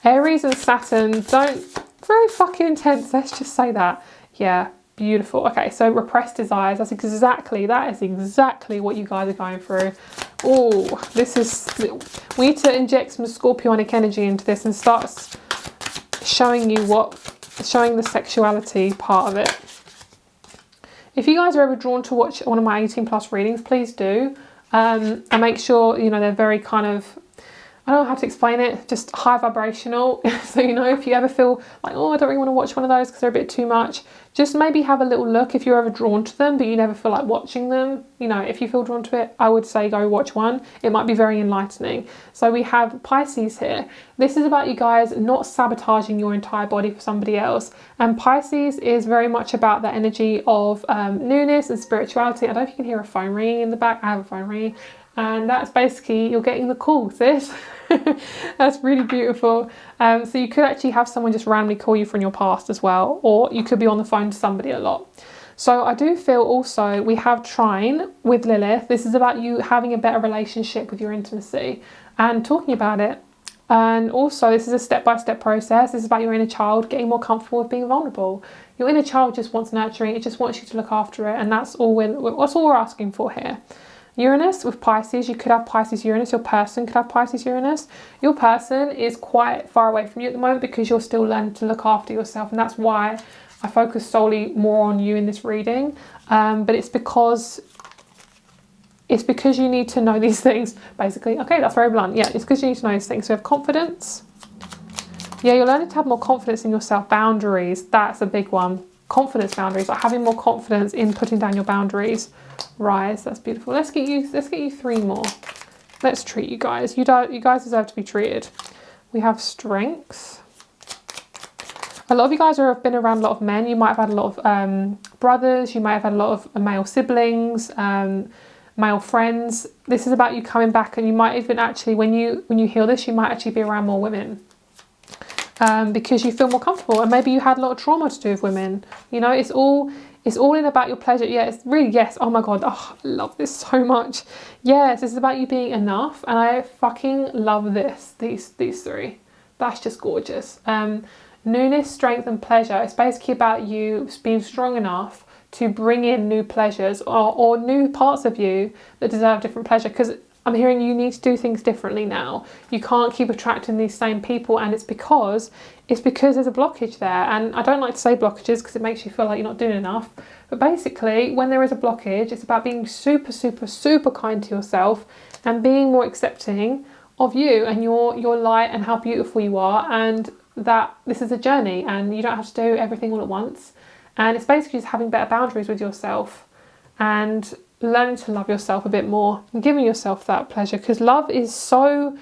Aries and Saturn very fucking intense. Let's just say that. Yeah. Beautiful. Okay, so repressed desires. That is exactly what you guys are going through. Oh, we need to inject some scorpionic energy into this and start showing the sexuality part of it. If you guys are ever drawn to watch one of my 18+ readings, please do. And make sure, you know, they're very kind of, I don't know how to explain it, just high vibrational. So, you know, if you ever feel like, oh, I don't really want to watch one of those because they're a bit too much, just maybe have a little look if you're ever drawn to them, but you never feel like watching them. You know, if you feel drawn to it, I would say go watch one. It might be very enlightening. So we have Pisces here. This is about you guys not sabotaging your entire body for somebody else. And Pisces is very much about the energy of newness and spirituality. I don't know if you can hear a phone ringing in the back. I have a phone ringing. And that's basically, you're getting the call, sis. That's really beautiful. So you could actually have someone just randomly call you from your past as well, or you could be on the phone to somebody a lot. So I do feel also we have trine with Lilith. This is about you having a better relationship with your intimacy and talking about it. And also this is a step-by-step process. This is about your inner child getting more comfortable with being vulnerable. Your inner child just wants nurturing. It just wants you to look after it. And that's all we're asking for here. Uranus with Pisces, you could have Pisces Uranus, your person could have Pisces Uranus. Your person is quite far away from you at the moment because you're still learning to look after yourself, and that's why I focus solely more on you in this reading. But it's because you need to know these things, basically. Okay, that's very blunt. Yeah, it's because you need to know these things. So we have confidence. Yeah, you're learning to have more confidence in yourself. Boundaries, that's a big one. Confidence, boundaries, like having more confidence in putting down your boundaries. Rise, that's beautiful. Let's get you 3 more. Let's treat you guys. You guys deserve to be treated. We have strength. A lot of you guys have been around a lot of men. You might have had a lot of brothers. You might have had a lot of male siblings, male friends. This is about you coming back, and you might even actually, when you heal this, you might actually be around more women. Because you feel more comfortable, and maybe you had a lot of trauma to do with women. You know, it's all in about your pleasure. Yeah, it's really, yes. Oh my God. Oh, I love this so much. Yes, it's about you being enough. And I fucking love these 3. That's just gorgeous. Newness, strength and pleasure. It's basically about you being strong enough to bring in new pleasures or new parts of you that deserve different pleasure. Because I'm hearing you need to do things differently now. You can't keep attracting these same people, and it's because there's a blockage there. And I don't like to say blockages because it makes you feel like you're not doing enough. But basically, when there is a blockage, it's about being super, super, super kind to yourself and being more accepting of you and your light and how beautiful you are, and that this is a journey and you don't have to do everything all at once. And it's basically just having better boundaries with yourself and learning to love yourself a bit more and giving yourself that pleasure, because love is so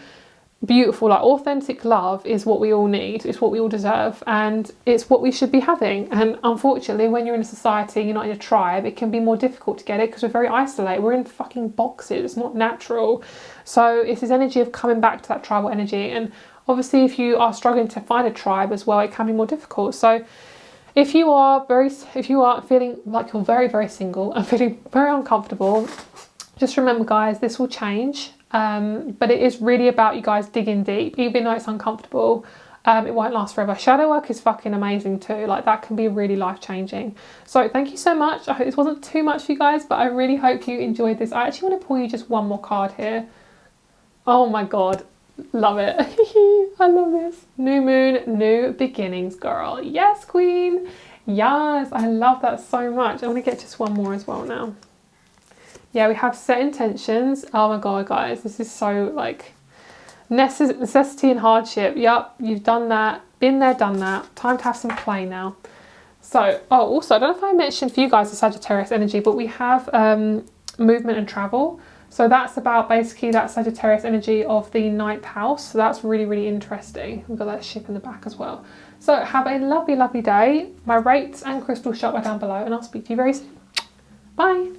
beautiful. Like, authentic love is what we all need, it's what we all deserve, and it's what we should be having. And unfortunately, when you're in a society, you're not in a tribe, it can be more difficult to get it because we're very isolated. We're in fucking boxes. It's not natural. So it's this energy of coming back to that tribal energy. And obviously, if you are struggling to find a tribe as well, it can be more difficult. So if you are feeling like you're very, very single and feeling very uncomfortable, just remember, guys, this will change. But it is really about you guys digging deep, even though it's uncomfortable. It won't last forever. Shadow work is fucking amazing too. Like, that can be really life-changing. So thank you so much. I hope this wasn't too much for you guys, but I really hope you enjoyed this. I actually want to pull you just one more card here. Oh my god, love it. I love this. New moon, new beginnings, girl. Yes, queen. Yes, I love that so much. I want to get just one more as well now. Yeah, we have set intentions. Oh my god, guys, this is so like necessity and hardship. Yep, you've done that. Been there, done that. Time to have some play now. So, oh, also, I don't know if I mentioned for you guys the Sagittarius energy, but we have movement and travel. So that's about basically that Sagittarius energy of the 9th house. So that's really, really interesting. We've got that ship in the back as well. So have a lovely, lovely day. My rates and crystal shop are down below, and I'll speak to you very soon. Bye.